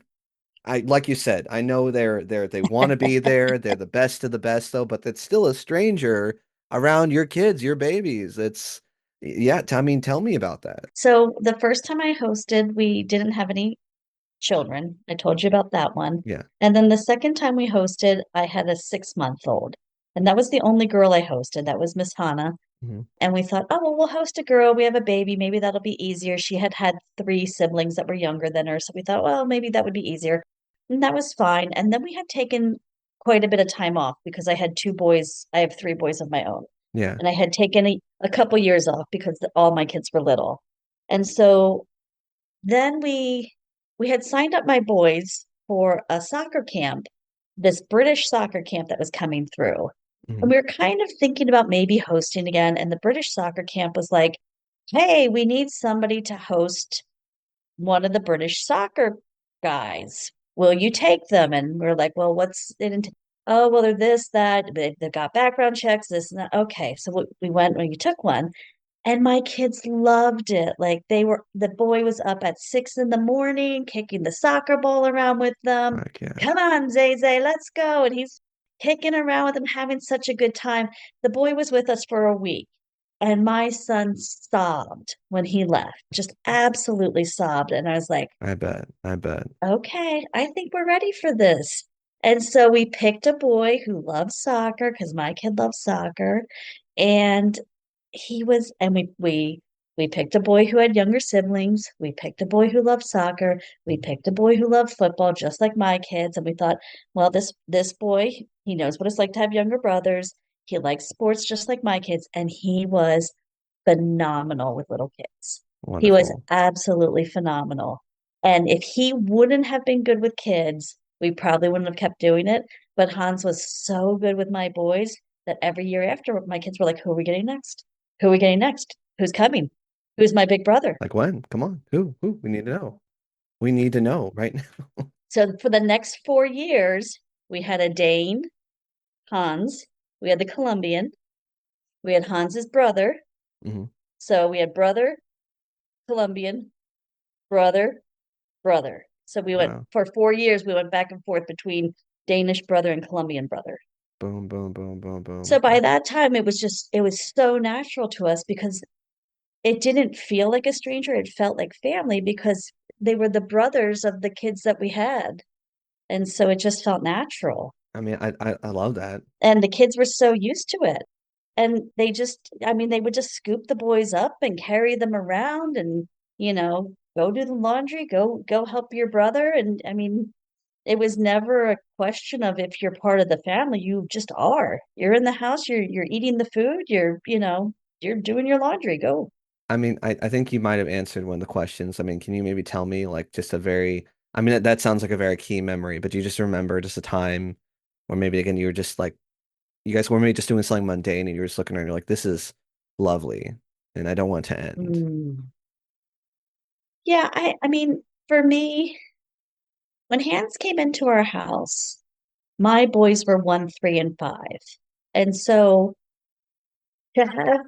[SPEAKER 1] I like you said, I know they want to be there. They're the best of the best though, but it's still a stranger around your kids, your babies. It's yeah, I mean, tell me about that.
[SPEAKER 3] So the first time I hosted, we didn't have any children. I told you about that one.
[SPEAKER 1] Yeah.
[SPEAKER 3] And then the second time we hosted, I had a 6 month old. And that was the only girl I hosted. That was Miss Hannah.
[SPEAKER 1] Hmm.
[SPEAKER 3] And we thought, oh, well, we'll host a girl. We have a baby. Maybe that'll be easier. She had had three siblings that were younger than her. So we thought, well, maybe that would be easier. And that was fine. And then we had taken quite a bit of time off because I had two boys. I have three boys of my own.
[SPEAKER 1] Yeah.
[SPEAKER 3] And I had taken a couple years off because all my kids were little. And so then we had signed up my boys for a soccer camp, this British soccer camp that was coming through. And
[SPEAKER 1] Hmm.
[SPEAKER 3] we were kind of thinking about maybe hosting again. And the British soccer camp was like, hey, we need somebody to host one of the British soccer guys. Will you take them? And we're like, well, what's it? Oh, well, they're this, that. They've got background checks, this and that. Okay. So we went when you took one. And my kids loved it. Like the boy was up at 6 in the morning, kicking the soccer ball around with them.
[SPEAKER 1] Like, yeah.
[SPEAKER 3] Come on, Zay Zay, let's go. And he's kicking around with them, having such a good time. The boy was with us for a week. And my son sobbed when he left, just absolutely sobbed. And I was like,
[SPEAKER 1] I bet. I bet.
[SPEAKER 3] okay, I think we're ready for this. And so we picked a boy who loves soccer because my kid loves soccer. And we picked a boy who had younger siblings. We picked a boy who loved soccer. We picked a boy who loved football, just like my kids. And we thought, well, this boy, he knows what it's like to have younger brothers. He likes sports just like my kids, and he was phenomenal with little kids. He was
[SPEAKER 1] Wonderful.
[SPEAKER 3] absolutely phenomenal. And if he wouldn't have been good with kids, we probably wouldn't have kept doing it. But Hans was so good with my boys that every year after, my kids were like, who are we getting next? Who are we getting next? Who's coming? Who's my big brother?
[SPEAKER 1] Like when? Come on. Who? Who? We need to know. We need to know right now.
[SPEAKER 3] So for the next 4 years, we had a Dane, Hans. We had the Colombian. We had Hans's brother.
[SPEAKER 1] Hmm.
[SPEAKER 3] So we had brother, Colombian, brother, brother. So we went
[SPEAKER 1] Wow.
[SPEAKER 3] for 4 years, we went back and forth between Danish brother and Colombian brother.
[SPEAKER 1] Boom, boom, boom, boom,
[SPEAKER 3] So
[SPEAKER 1] boom.
[SPEAKER 3] by that time, it was so natural to us because it didn't feel like a stranger. It felt like family because they were the brothers of the kids that we had. And so it just felt natural.
[SPEAKER 1] I mean, I love that.
[SPEAKER 3] And the kids were so used to it. And I mean, they would just scoop the boys up and carry them around and, go do the laundry, go help your brother. And I mean, it was never a question of if you're part of the family, you just are. You're in the house, you're eating the food, you're doing your laundry. Go.
[SPEAKER 1] I mean, I think you might have answered one of the questions. I mean, can you maybe tell me like just a very, I mean, that sounds like a very key memory, but do you just remember just a time or maybe again, you were just like, you guys were maybe just doing something mundane and you were just looking around, you're like, this is lovely and I don't want it to end.
[SPEAKER 3] Mm. Yeah, I mean, for me, when Hans came into our house, my boys were 1, 3, and 5. And so to have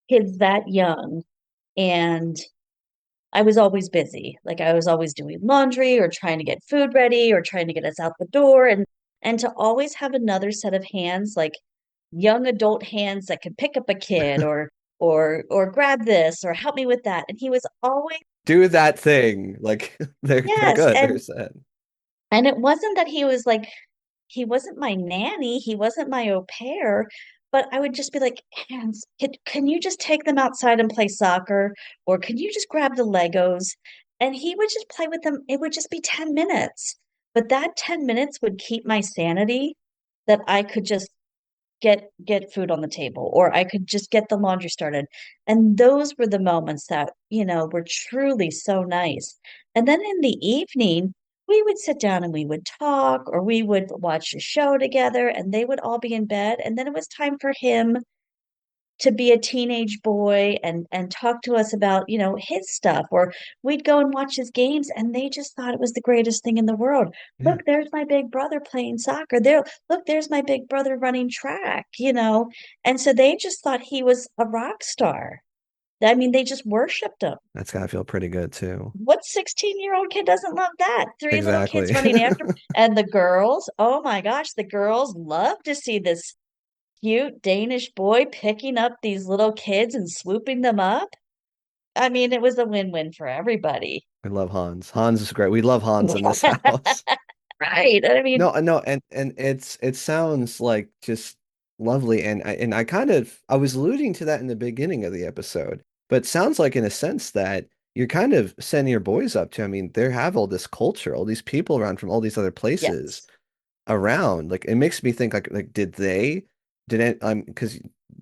[SPEAKER 3] kids that young. And I was always busy. Like I was always doing laundry or trying to get food ready or trying to get us out the door and to always have another set of hands, like young adult hands that could pick up a kid or grab this or help me with that. And he was always
[SPEAKER 1] Do that thing. Like they're
[SPEAKER 3] yes.
[SPEAKER 1] good. They're sad.
[SPEAKER 3] And it wasn't that he was like he wasn't my nanny, he wasn't my au pair, but I would just be like, Hans, can you just take them outside and play soccer? Or can you just grab the Legos? And he would just play with them. It would just be 10 minutes. But that 10 minutes would keep my sanity that I could just get food on the table or I could just get the laundry started. And those were the moments that, were truly so nice. And then in the evening, we would sit down and we would talk or we would watch a show together and they would all be in bed. And then it was time for him to be a teenage boy and talk to us about his stuff or we'd go and watch his games and they just thought it was the greatest thing in the world.
[SPEAKER 1] Yeah,
[SPEAKER 3] Look, there's my big brother playing soccer there. Look, there's my big brother running track. And so they just thought he was a rock star. I mean, they just worshiped him.
[SPEAKER 1] that's gotta feel pretty good too.
[SPEAKER 3] What 16-year-old kid doesn't love that? Three little kids
[SPEAKER 1] Exactly.
[SPEAKER 3] running after and the girls, oh my gosh, the girls love to see this cute Danish boy picking up these little kids and swooping them up. I mean, it was a win-win for everybody.
[SPEAKER 1] We love Hans. Hans is great. We love Hans in this house.
[SPEAKER 3] Right. I mean,
[SPEAKER 1] No, and it sounds like just lovely, and I kind of I was alluding to that in the beginning of the episode, but it sounds like in a sense that you're kind of sending your boys up to. I mean, they have all this culture, all these people around from all these other places
[SPEAKER 3] yes.
[SPEAKER 1] around. Like it makes me think like did it because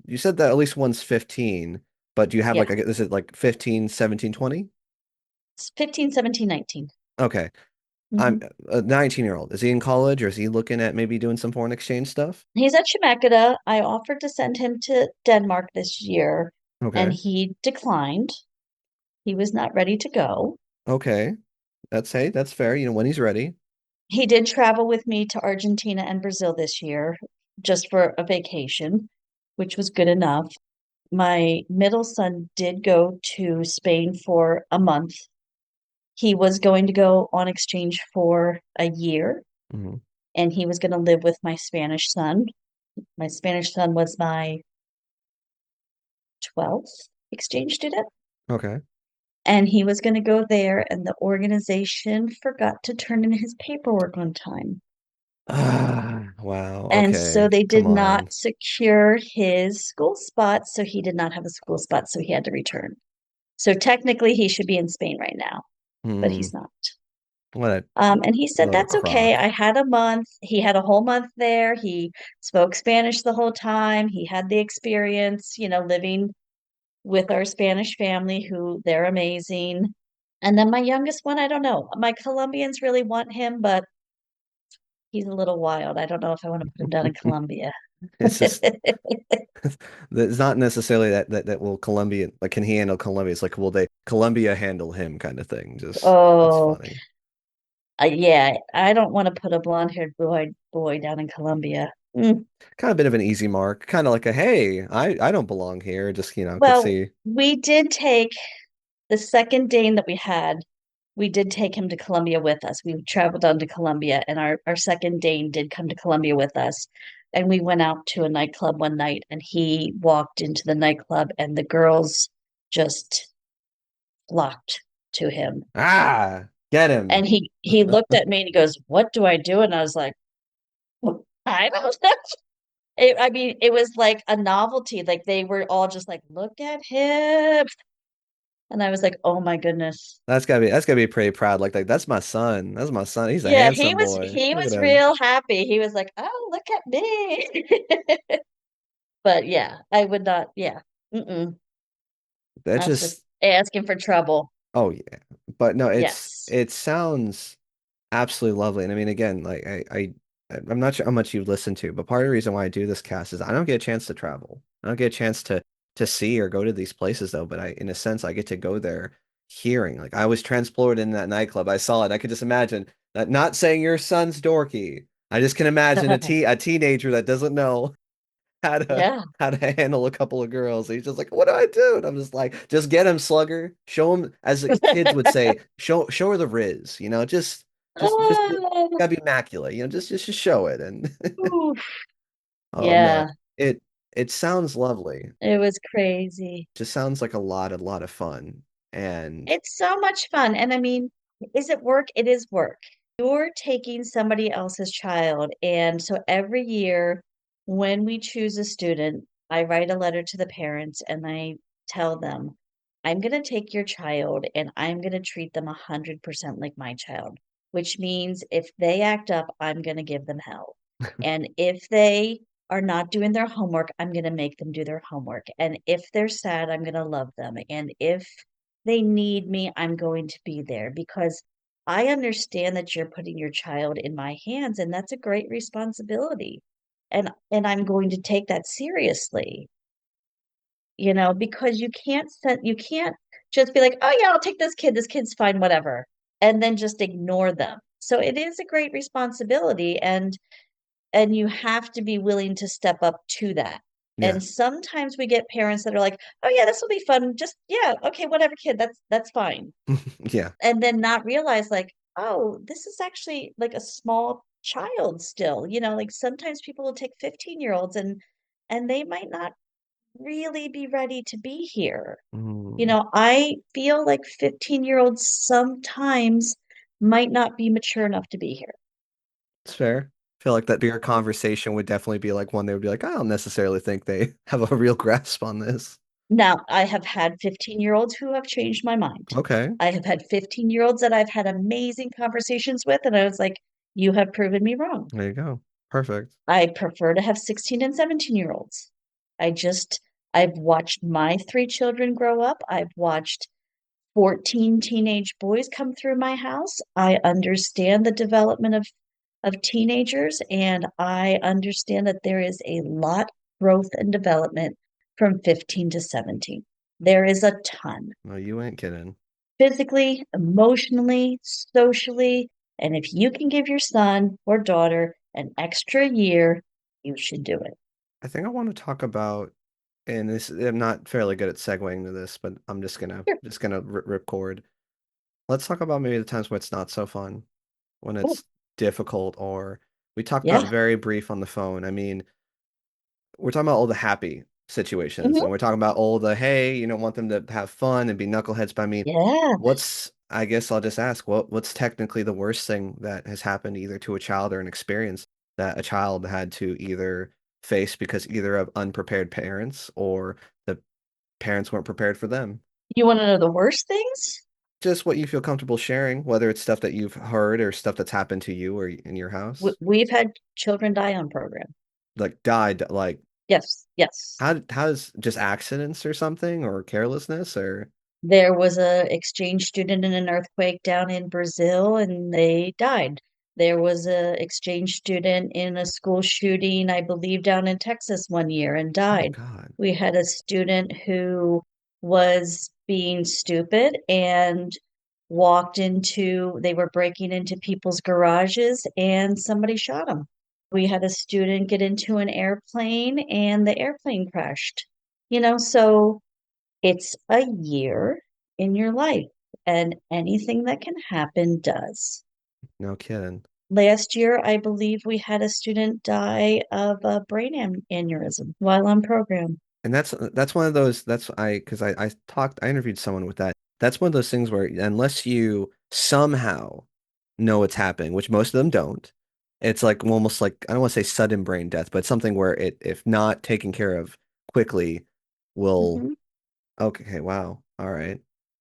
[SPEAKER 1] you said that at least one's 15, but do you have
[SPEAKER 3] Yeah.
[SPEAKER 1] like is it like 15, 17, 20?
[SPEAKER 3] It's 15, 17, 19.
[SPEAKER 1] Okay. I'm
[SPEAKER 3] Mhm.
[SPEAKER 1] a 19-year-old. Is he in college or is he looking at maybe doing some foreign exchange stuff?
[SPEAKER 3] He's at Chemeketa. I offered to send him to Denmark this year, and
[SPEAKER 1] Okay.
[SPEAKER 3] he declined. He was not ready to go.
[SPEAKER 1] Okay. Hey, that's fair, when he's ready.
[SPEAKER 3] He did travel with me to Argentina and Brazil this year just for a vacation, which was good enough. My middle son did go to Spain for a month. He was going to go on exchange for a year,
[SPEAKER 1] Hmm.
[SPEAKER 3] and he was going to live with my Spanish son. My Spanish son was my 12th exchange student,
[SPEAKER 1] Okay.
[SPEAKER 3] and he was going to go there, and the organization forgot to turn in his paperwork on time.
[SPEAKER 1] Ah, wow.
[SPEAKER 3] And so
[SPEAKER 1] Okay.
[SPEAKER 3] they
[SPEAKER 1] Come
[SPEAKER 3] did not
[SPEAKER 1] on.
[SPEAKER 3] secure his school spot, so he did not have a school spot, so he had to return. So technically, he should be in Spain right now, but
[SPEAKER 1] Hmm.
[SPEAKER 3] he's not.
[SPEAKER 1] What a
[SPEAKER 3] And he said,
[SPEAKER 1] load of
[SPEAKER 3] that's okay. I
[SPEAKER 1] crock.
[SPEAKER 3] had a month. He had a whole month there. He spoke Spanish the whole time. He had the experience, living with our Spanish family, who they're amazing. And then my youngest one, I don't know. My Colombians really want him, but he's a little wild. I don't know if I want to put him down in Colombia.
[SPEAKER 1] It's just it's not necessarily that will Columbia like can he handle Columbia? It's like will they Columbia handle him kind of thing. Just that's
[SPEAKER 3] Oh,
[SPEAKER 1] funny.
[SPEAKER 3] yeah. I don't want to put a blonde-haired boy down in Colombia. Mm.
[SPEAKER 1] Kind of a bit of an easy mark. Kind of like a hey, I don't belong here. Just, could
[SPEAKER 3] Well,
[SPEAKER 1] see.
[SPEAKER 3] we did take the second Dane that we had, we did take him to Colombia with us. We traveled down to Colombia, and our second Dane did come to Colombia with us. And we went out to a nightclub one night, and he walked into the nightclub, and the girls just flocked to him.
[SPEAKER 1] Ah, get
[SPEAKER 3] And
[SPEAKER 1] him.
[SPEAKER 3] he looked at me and he goes, "What do I do?" And I was like, "I don't know." I mean, it was like a novelty. Like they were all just like, "Look at him," and I was like, "Oh my goodness."
[SPEAKER 1] That's gotta be pretty proud. Like that's my son. That's my son. He's a
[SPEAKER 3] Yeah, he
[SPEAKER 1] handsome
[SPEAKER 3] was
[SPEAKER 1] boy.
[SPEAKER 3] he
[SPEAKER 1] Look at
[SPEAKER 3] was
[SPEAKER 1] him.
[SPEAKER 3] real happy. He was like, "Oh, look at me." But yeah, I would not. Yeah,
[SPEAKER 1] That
[SPEAKER 3] that's just
[SPEAKER 1] just
[SPEAKER 3] asking for trouble.
[SPEAKER 1] oh yeah. But no,
[SPEAKER 3] Yes.
[SPEAKER 1] it sounds absolutely lovely. And I mean again, like I'm not sure how much you've listened to, but part of the reason why I do this cast is I don't get a chance to travel. I don't get a chance to see or go to these places though, but I in a sense I get to go there hearing. Like I was transported in that nightclub. I saw it. I could just imagine that not saying your son's dorky. I just can imagine a teenager that doesn't know
[SPEAKER 3] Yeah.
[SPEAKER 1] how to handle a couple of girls. He's just like, what do I do? And I'm just like, just get him, slugger. Show him, as the kids would say, show her the riz. Just
[SPEAKER 3] Oh,
[SPEAKER 1] gotta be immaculate. Just show it. And
[SPEAKER 3] oof.
[SPEAKER 1] oh man,
[SPEAKER 3] Yeah,
[SPEAKER 1] it it sounds lovely.
[SPEAKER 3] it was crazy.
[SPEAKER 1] Just sounds like a lot of fun. And
[SPEAKER 3] It's so much fun. And I mean, is it work? It is work. You're taking somebody else's child. And so every year when we choose a student, I write a letter to the parents and I tell them, I'm going to take your child and I'm going to treat them 100% like my child, which means if they act up, I'm going to give them hell. And if they are not doing their homework, I'm going to make them do their homework. And if they're sad, I'm going to love them. And if they need me, I'm going to be there because I understand that you're putting your child in my hands, and that's a great responsibility. And I'm going to take that seriously, because you can't just be like, oh yeah, I'll take this kid. This kid's fine, whatever, and then just ignore them. So it is a great responsibility, and you have to be willing to step up to that.
[SPEAKER 1] yeah,
[SPEAKER 3] And sometimes we get parents that are like, "Oh yeah, this will be fun. Just yeah, okay, whatever, kid. That's fine."
[SPEAKER 1] yeah.
[SPEAKER 3] And then not realize like, "Oh, this is actually like a small child still." Like sometimes people will take 15-year-olds and they might not really be ready to be here.
[SPEAKER 1] Mm,
[SPEAKER 3] I feel like 15-year-olds sometimes might not be mature enough to be here.
[SPEAKER 1] it's fair. I feel like that your conversation would definitely be like one they would be like, I don't necessarily think they have a real grasp on this.
[SPEAKER 3] Now, I have had 15-year-olds who have changed my mind.
[SPEAKER 1] Okay,
[SPEAKER 3] I have had 15-year-olds that I've had amazing conversations with, and I was like, you have proven me wrong.
[SPEAKER 1] there you go. Perfect.
[SPEAKER 3] I prefer to have 16 and 17-year-olds. I just, I've watched my three children grow up. I've watched 14 teenage boys come through my house. I understand the development of teenagers, and I understand that there is a lot growth and development from 15 to 17. There is a ton
[SPEAKER 1] No, you ain't kidding.
[SPEAKER 3] physically, emotionally, socially. And if you can give your son or daughter an extra year, you should do it.
[SPEAKER 1] I think I want to talk about, and this I'm not fairly good at segueing to this, but I'm
[SPEAKER 3] Sure.
[SPEAKER 1] just gonna rip cord. Let's talk about maybe the times when it's not so fun, when
[SPEAKER 3] Oh,
[SPEAKER 1] it's difficult, or we talked about
[SPEAKER 3] yeah.
[SPEAKER 1] very brief on the phone. I mean, we're talking about all the happy situations,
[SPEAKER 3] Hmm.
[SPEAKER 1] and we're talking about all the, hey, want them to have fun and be knuckleheads. But I mean,
[SPEAKER 3] Yeah.
[SPEAKER 1] I guess I'll just ask, what's technically the worst thing that has happened either to a child or an experience that a child had to either face because either of unprepared parents or the parents weren't prepared for them?
[SPEAKER 3] You want to know the worst things?
[SPEAKER 1] Just what you feel comfortable sharing, whether it's stuff that you've heard or stuff that's happened to you or in your house.
[SPEAKER 3] We've had children die on program.
[SPEAKER 1] Like died, like
[SPEAKER 3] Yes, yes.
[SPEAKER 1] how does just accidents or something or carelessness or
[SPEAKER 3] There was a exchange student in an earthquake down in Brazil and they died. There was a exchange student in a school shooting, I believe, down in Texas one year and
[SPEAKER 1] oh
[SPEAKER 3] died.
[SPEAKER 1] God.
[SPEAKER 3] We had a student who was being stupid and they were breaking into people's garages and somebody shot him. We had a student get into an airplane and the airplane crashed. So it's a year in your life, and anything that can happen does.
[SPEAKER 1] No kidding.
[SPEAKER 3] Last year, I believe we had a student die of a aneurysm while on program.
[SPEAKER 1] And that's one of those that's I because I interviewed someone with that. That's one of those things where unless you somehow know it's happening, which most of them don't, it's like almost like I don't want to say sudden brain death, but something where it if not taken care of quickly will
[SPEAKER 3] Mhm.
[SPEAKER 1] okay, wow. All right.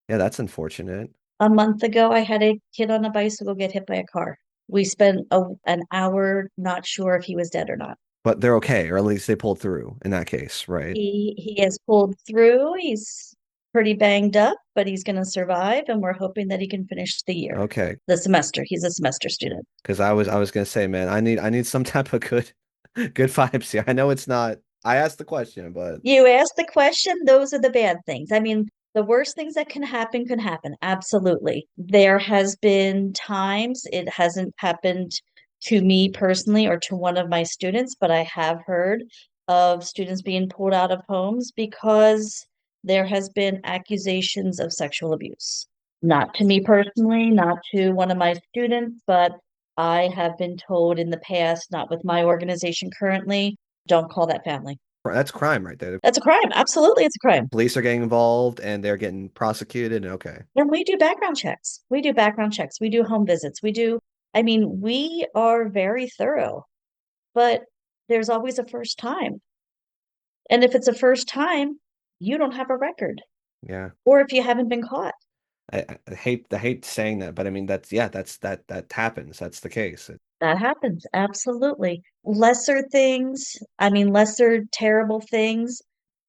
[SPEAKER 1] Yeah, that's unfortunate.
[SPEAKER 3] A month ago, I had a kid on a bicycle get hit by a car. We spent an hour not sure if he was dead or not.
[SPEAKER 1] But they're okay, or at least they pulled through in that case, right?
[SPEAKER 3] He has pulled through. He's pretty banged up, but he's going to survive, and we're hoping that he can finish the year,
[SPEAKER 1] Okay.
[SPEAKER 3] the semester. He's a semester student.
[SPEAKER 1] Because I was gonna say, man, I need some type of good vibes here. I know it's not. I asked the question, but
[SPEAKER 3] You asked the question, those are the bad things. I mean, the worst things that can happen. Absolutely. There has been times it hasn't happened to me personally or to one of my students, but I have heard of students being pulled out of homes because there has been accusations of sexual abuse. Not to me personally, not to one of my students, but I have been told in the past, not with my organization currently, don't call that family.
[SPEAKER 1] That's crime right there. The
[SPEAKER 3] That's a crime. Absolutely, it's a crime.
[SPEAKER 1] police are getting involved and they're getting prosecuted. Okay.
[SPEAKER 3] And we do background checks. We do background checks. We do home visits. I mean, we are very thorough, but there's always a first time. And if it's a first time, you don't have a record.
[SPEAKER 1] Yeah.
[SPEAKER 3] Or if you haven't been caught.
[SPEAKER 1] I hate saying that, but I mean that's yeah, that happens. That's the case.
[SPEAKER 3] That happens. Absolutely. Lesser things, I mean, lesser terrible things,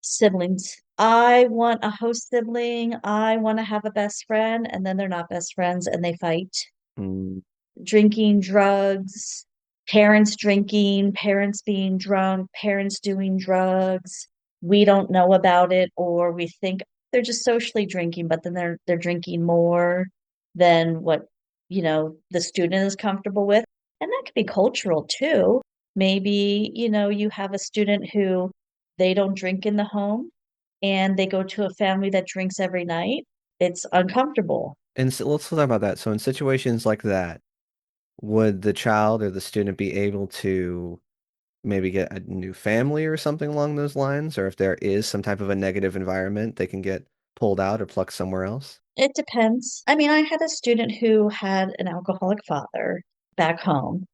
[SPEAKER 3] siblings. I want a host sibling. I want to have a best friend, and then they're not best friends and they fight.
[SPEAKER 1] Mm,
[SPEAKER 3] Drinking, drugs, parents drinking, parents being drunk, parents doing drugs. We don't know about it, or we think they're just socially drinking, but then they're drinking more than what, the student is comfortable with. And that could be cultural too. Maybe, you have a student who they don't drink in the home and they go to a family that drinks every night. It's uncomfortable.
[SPEAKER 1] and so let's talk about that. So in situations like that, would the child or the student be able to maybe get a new family or something along those lines? Or if there is some type of a negative environment, they can get pulled out or plucked somewhere else?
[SPEAKER 3] It depends. I mean, I had a student who had an alcoholic father back home,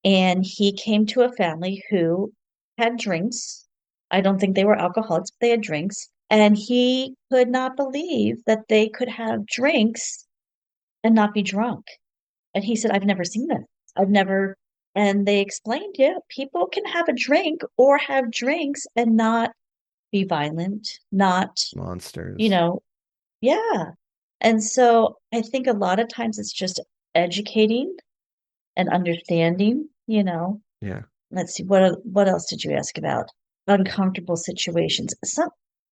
[SPEAKER 3] and he came to a family who had drinks. I don't think they were alcoholics, but they had drinks. And he could not believe that they could have drinks and not be drunk. And he said, I've never seen this. I've never. And they explained, yeah, people can have a drink or have drinks and not be violent, not, you
[SPEAKER 1] Monsters.
[SPEAKER 3] know, yeah. And so I think a lot of times it's just educating and understanding,
[SPEAKER 1] Yeah.
[SPEAKER 3] Let's see, what else did you ask about? Uncomfortable situations.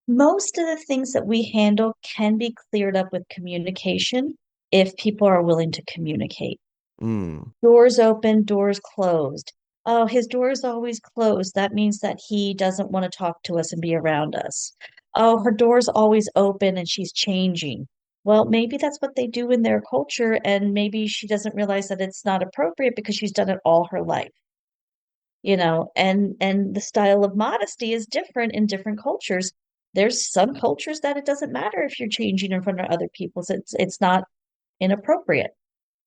[SPEAKER 3] Most of the things that we handle can be cleared up with communication if people are willing to communicate.
[SPEAKER 1] Mm.
[SPEAKER 3] Doors open, doors closed. Oh, his door is always closed. That means that he doesn't want to talk to us and be around us. Oh, her door's always open and she's changing. Well, maybe that's what they do in their culture, and maybe she doesn't realize that it's not appropriate because she's done it all her life, and the style of modesty is different in different cultures. There's some cultures that it doesn't matter if you're changing in front of other people. So it's not inappropriate.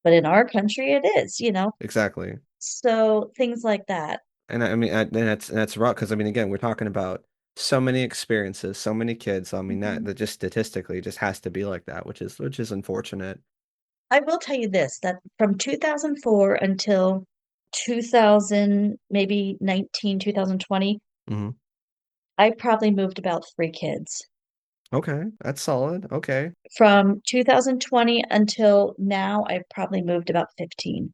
[SPEAKER 3] But in our country it is.
[SPEAKER 1] Exactly.
[SPEAKER 3] So things like that.
[SPEAKER 1] And I mean, and that's rough because I mean, again, we're talking about so many experiences, so many kids. I mean, that
[SPEAKER 3] Mhm.
[SPEAKER 1] that just statistically just has to be like that, which is unfortunate.
[SPEAKER 3] I will tell you this, that from 2004 until 2000, maybe 19, 2020,
[SPEAKER 1] Hmm.
[SPEAKER 3] I probably moved about 3 kids.
[SPEAKER 1] Okay, that's solid. Okay.
[SPEAKER 3] From 2020 until now, I've probably moved about 15.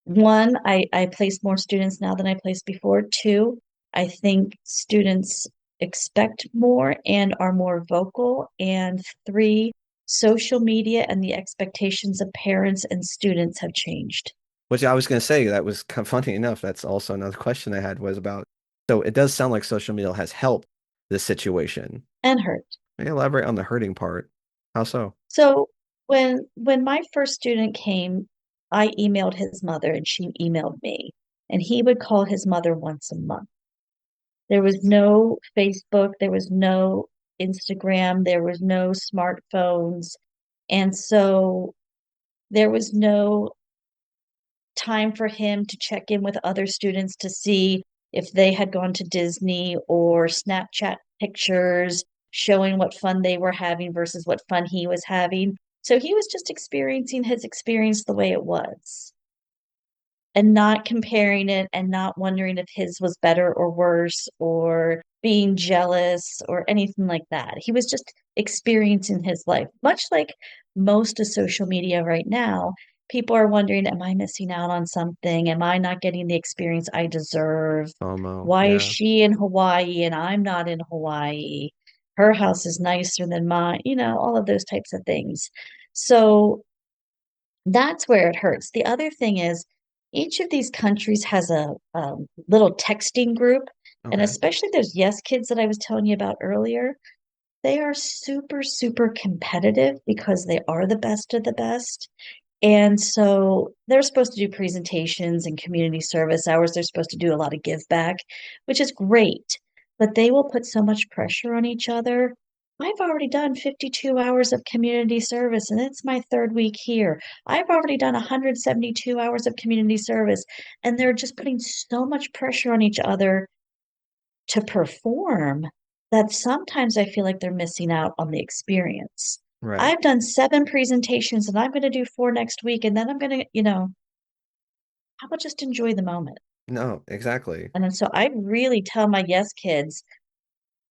[SPEAKER 3] One, I place more students now than I placed before. Two, I think students expect more and are more vocal. And three, social media and the expectations of parents and students have changed
[SPEAKER 1] Which I was going to say, that was kind of funny enough. That's also another question I had was about. So it does sound like social media has helped this situation.
[SPEAKER 3] and hurt.
[SPEAKER 1] May you elaborate on the hurting part? How so?
[SPEAKER 3] So when my first student came, I emailed his mother and she emailed me, and he would call his mother once a month. There was no Facebook, there was no Instagram, there was no smartphones. And so there was no time for him to check in with other students to see if they had gone to Disney or Snapchat pictures showing what fun they were having versus what fun he was having. So he was just experiencing his experience the way it was and not comparing it and not wondering if his was better or worse or being jealous or anything like that. He was just experiencing his life, much like most of social media right now. People are wondering, am I missing out on something? Am I not getting the experience I deserve?
[SPEAKER 1] FOMO.
[SPEAKER 3] Why is
[SPEAKER 1] Yeah.
[SPEAKER 3] she in Hawaii and I'm not in Hawaii? Her house is nicer than mine, all of those types of things. So that's where it hurts. The other thing is, each of these countries has a little texting group And
[SPEAKER 1] Okay.
[SPEAKER 3] especially those yes kids that I was telling you about earlier, they are super, super competitive because they are the best of the best. And so they're supposed to do presentations and community service hours. They're supposed to do a lot of give back, which is great. But they will put so much pressure on each other. I've already done 52 hours of community service, and it's my third week here. I've already done 172 hours of community service, and they're just putting so much pressure on each other to perform that sometimes I feel like they're missing out on the experience.
[SPEAKER 1] Right.
[SPEAKER 3] I've done 7 presentations and I'm going to do 4 next week. And then I'm going to, how about just enjoy the moment?
[SPEAKER 1] No, exactly.
[SPEAKER 3] And then so I really tell my yes kids,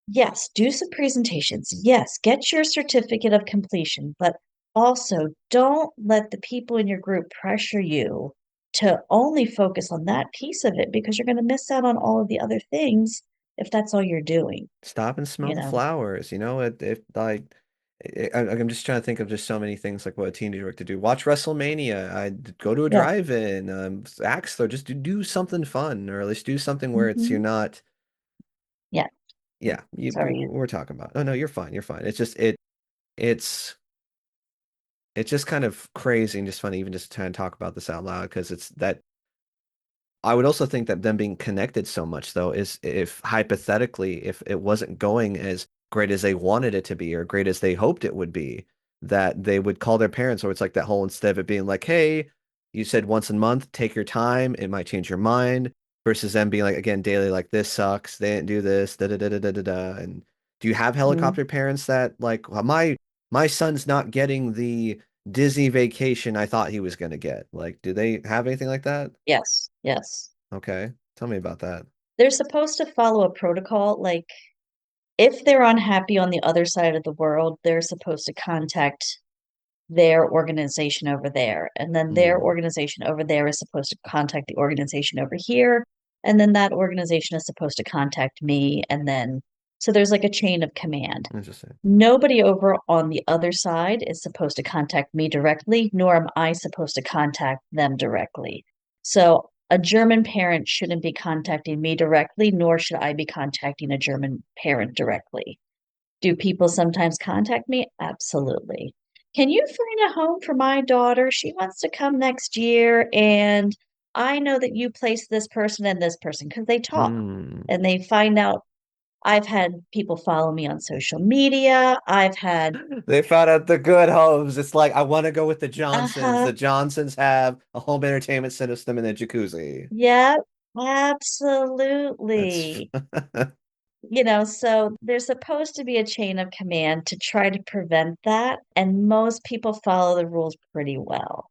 [SPEAKER 3] yes, do some presentations. Yes, get your certificate of completion, but also don't let the people in your group pressure you to only focus on that piece of it because you're going to miss out on all of the other things if that's all you're doing,
[SPEAKER 1] Stop and smell
[SPEAKER 3] you
[SPEAKER 1] the
[SPEAKER 3] know?
[SPEAKER 1] flowers. It like I'm just trying to think of just so many things like what a teenager would to do. Watch WrestleMania. I'd go to a
[SPEAKER 3] Yeah.
[SPEAKER 1] drive-in. Axe throw. Just do something fun, or at least do something where it's you're
[SPEAKER 3] Hmm.
[SPEAKER 1] not.
[SPEAKER 3] Yeah.
[SPEAKER 1] Yeah,
[SPEAKER 3] Sorry.
[SPEAKER 1] we're talking about. Oh no, you're fine. You're fine. It's it's just kind of crazy and just funny even just trying to talk about this out loud because it's that I would also think that them being connected so much, though, is if hypothetically, if it wasn't going as great as they wanted it to be or great as they hoped it would be, that they would call their parents, or it's like that whole instead of it being like, hey, you said once a month, take your time, it might change your mind, versus them being like, again, daily, like, this sucks, they didn't do this, da da da da da da da. And do you have
[SPEAKER 3] Mhm.
[SPEAKER 1] helicopter parents that, like, well, my son's not getting the Disney vacation I thought he was going to get? Like, do they have anything like that?
[SPEAKER 3] Yes. Yes.
[SPEAKER 1] Okay. Tell me about that.
[SPEAKER 3] They're supposed to follow a protocol. Like, if they're unhappy on the other side of the world, they're supposed to contact their organization over there. And then their
[SPEAKER 1] Hmm.
[SPEAKER 3] organization over there is supposed to contact the organization over here. And then that organization is supposed to contact me. And then, so there's like a chain of command.
[SPEAKER 1] Interesting.
[SPEAKER 3] Nobody over on the other side is supposed to contact me directly, nor am I supposed to contact them directly. So a German parent shouldn't be contacting me directly, nor should I be contacting a German parent directly. Do people sometimes contact me? Absolutely. Can you find a home for my daughter? She wants to come next year, and I know that you placed this person and this person because they talk
[SPEAKER 1] Hmm.
[SPEAKER 3] and they find out. I've had people follow me on social media. I've had,
[SPEAKER 1] They found out the good homes. It's like I want to go with the Johnsons.
[SPEAKER 3] uh-huh,
[SPEAKER 1] The Johnsons have a home entertainment system and a jacuzzi.
[SPEAKER 3] yeah,
[SPEAKER 1] That's
[SPEAKER 3] absolutely. So there's supposed to be a chain of command to try to prevent that, and most people follow the rules pretty well.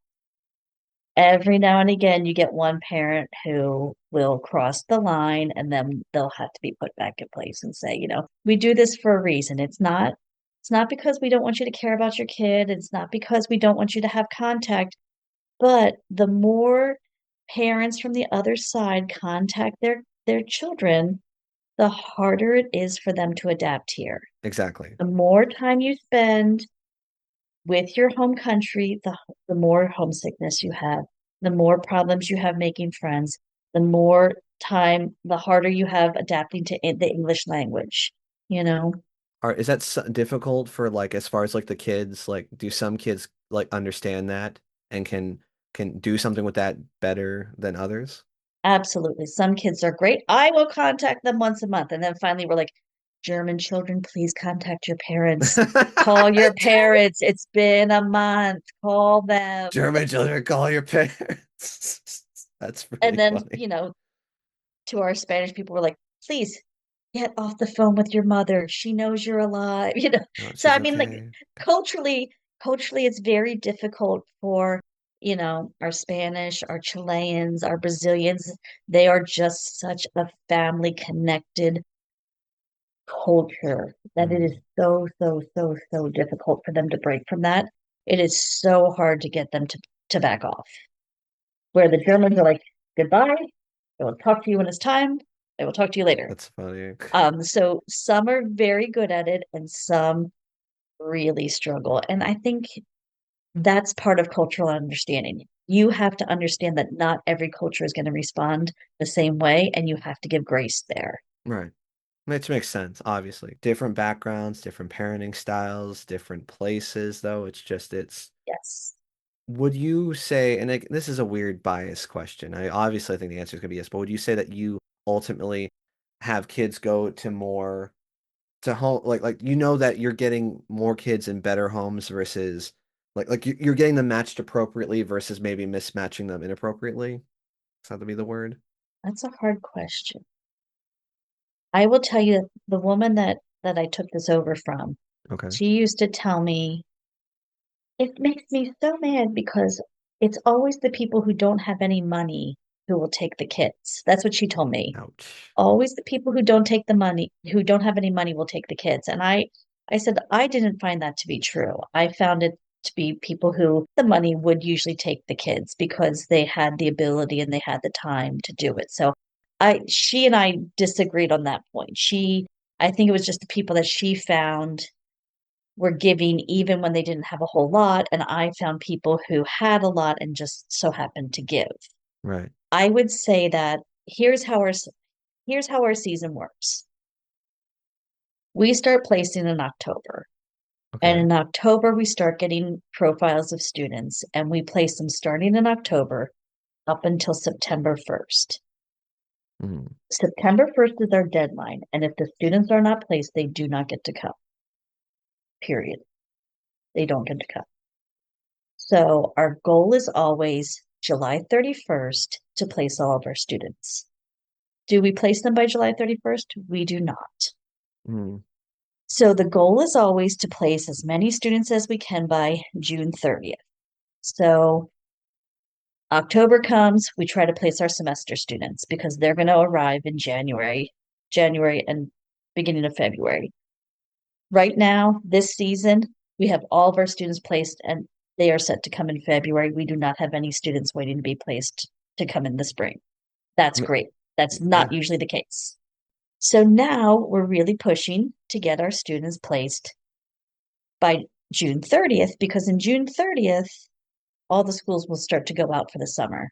[SPEAKER 3] Every now and again, you get one parent who will cross the line and then they'll have to be put back in place and say, we do this for a reason. It's not because we don't want you to care about your kid. It's not because we don't want you to have contact, but the more parents from the other side contact their children, the harder it is for them to adapt here.
[SPEAKER 1] exactly.
[SPEAKER 3] The more time you spend with your home country, the more homesickness you have, the more problems you have making friends, the more time, the harder you have adapting to the English language, you know?
[SPEAKER 1] Is that difficult for like as far as like the kids? Like, do some kids like understand that and can do something with that better than others?
[SPEAKER 3] Absolutely. Some kids are great. I will contact them once a month. And then finally we're like, German children, please contact your parents. Call your
[SPEAKER 1] German
[SPEAKER 3] parents. It's been a month. Call them.
[SPEAKER 1] German children call your parents. That's
[SPEAKER 3] And
[SPEAKER 1] really
[SPEAKER 3] then,
[SPEAKER 1] funny.
[SPEAKER 3] to our Spanish people, we're like, please get off the phone with your mother. She knows you're alive,
[SPEAKER 1] Oh,
[SPEAKER 3] So
[SPEAKER 1] she's
[SPEAKER 3] I mean, like
[SPEAKER 1] okay.
[SPEAKER 3] culturally, it's very difficult for, our Spanish, our Chileans, our Brazilians. They are just such a family connected culture that it is
[SPEAKER 1] Hmm.
[SPEAKER 3] so, so, so, so difficult for them to break from that. It is so hard to get them to back off. Where the Germans are like, goodbye. I will talk to you when it's time. I will talk to you later.
[SPEAKER 1] That's funny.
[SPEAKER 3] So some are very good at it and some really struggle. And I think that's part of cultural understanding. You have to understand that not every culture is going to respond the same way, and you have to give grace there.
[SPEAKER 1] Right. Which makes sense, obviously. Different backgrounds, different parenting styles, different places, though. It's
[SPEAKER 3] Yes.
[SPEAKER 1] would you say, and this is a weird bias question. I obviously think the answer is going to be yes, but would you say that you ultimately have kids go to more to home, like you know that you're getting more kids in better homes versus you're getting them matched appropriately versus maybe mismatching them inappropriately? Does that to be the word?
[SPEAKER 3] That's a hard question. I will tell you the woman that I took this over from,
[SPEAKER 1] Okay.
[SPEAKER 3] she used to tell me, it makes me so mad because it's always the people who don't have any money who will take the kids. That's what she told me.
[SPEAKER 1] Ouch.
[SPEAKER 3] Always the people who don't take the money, who don't have any money will take the kids. And I said, I didn't find that to be true. I found it to be people who the money would usually take the kids because they had the ability and they had the time to do it. So she and I disagreed on that point. I think it was just the people that she found were giving even when they didn't have a whole lot. And I found people who had a lot and just so happened to give.
[SPEAKER 1] Right.
[SPEAKER 3] I would say that here's how our season works. We start placing in October. And
[SPEAKER 1] Okay.
[SPEAKER 3] in October, we start getting profiles of students, and we place them starting in October up until September 1st.
[SPEAKER 1] Mm.
[SPEAKER 3] September 1st is our deadline. And if the students are not placed, they do not get to come, period. They don't get to come. So our goal is always July 31st to place all of our students. Do we place them by July 31st? We do not.
[SPEAKER 1] Mm.
[SPEAKER 3] So the goal is always to place as many students as we can by June 30th. So October comes, we try to place our semester students because they're going to arrive in January and beginning of February. Right now, this season, we have all of our students placed and they are set to come in February. We do not have any students waiting to be placed to come in the spring. That's
[SPEAKER 1] M-
[SPEAKER 3] great. That's not
[SPEAKER 1] Yeah.
[SPEAKER 3] usually the case. So now we're really pushing to get our students placed by June 30th because in June 30th, all the schools will start to go out for the summer.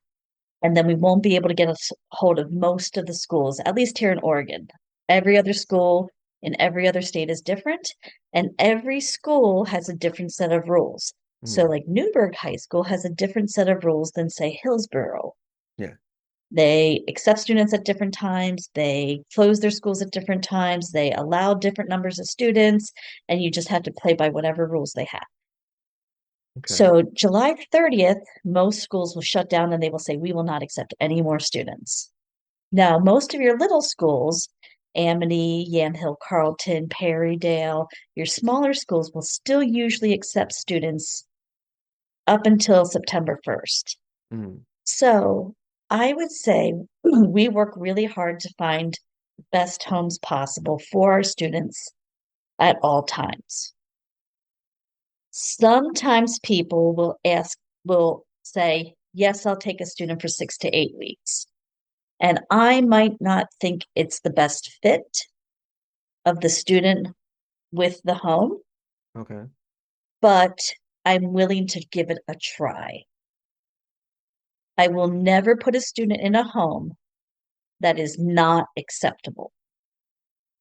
[SPEAKER 3] And then we won't be able to get a hold of most of the schools, at least here in Oregon. Every other school in every other state is different, and every school has a different set of rules. So,
[SPEAKER 1] Mm.
[SPEAKER 3] like Newburgh High School has a different set of rules than, say, Hillsborough.
[SPEAKER 1] Yeah.
[SPEAKER 3] They accept students at different times, they close their schools at different times, they allow different numbers of students, and you just have to play by whatever rules they have.
[SPEAKER 1] Okay.
[SPEAKER 3] So July 30th, most schools will shut down and they will say, we will not accept any more students. Now, most of your little schools, Amity, Yamhill, Carlton, Perrydale, your smaller schools will still usually accept students up until September 1st.
[SPEAKER 1] Mm.
[SPEAKER 3] So I would say we work really hard to find the best homes possible for our students at all times. Sometimes people will say, yes, I'll take a student for 6 to 8 weeks. And I might not think it's the best fit of the student with the home,
[SPEAKER 1] Okay.
[SPEAKER 3] but I'm willing to give it a try. I will never put a student in a home that is not acceptable.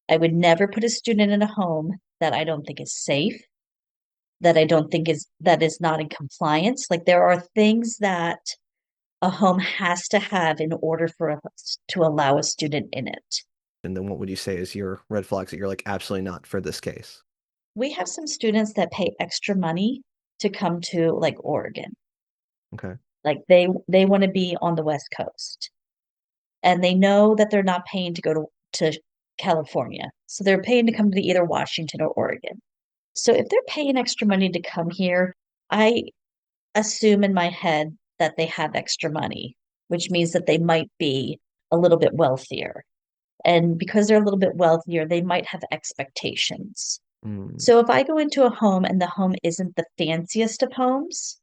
[SPEAKER 3] I would never put a student in a home that I don't think is safe, that I don't think is not in compliance. Like there are things that a home has to have in order for us to allow a student in it.
[SPEAKER 1] And then what would you say is your red flags that you're like absolutely not for this case?
[SPEAKER 3] We have some students that pay extra money to come to like Oregon.
[SPEAKER 1] Okay.
[SPEAKER 3] Like they want to be on the West Coast and they know that they're not paying to go to California. So they're paying to come to either Washington or Oregon. So if they're paying extra money to come here, I assume in my head that they have extra money, which means that they might be a little bit wealthier. And because they're a little bit wealthier, they might have expectations.
[SPEAKER 1] Mm.
[SPEAKER 3] So if I go into a home and the home isn't the fanciest of homes,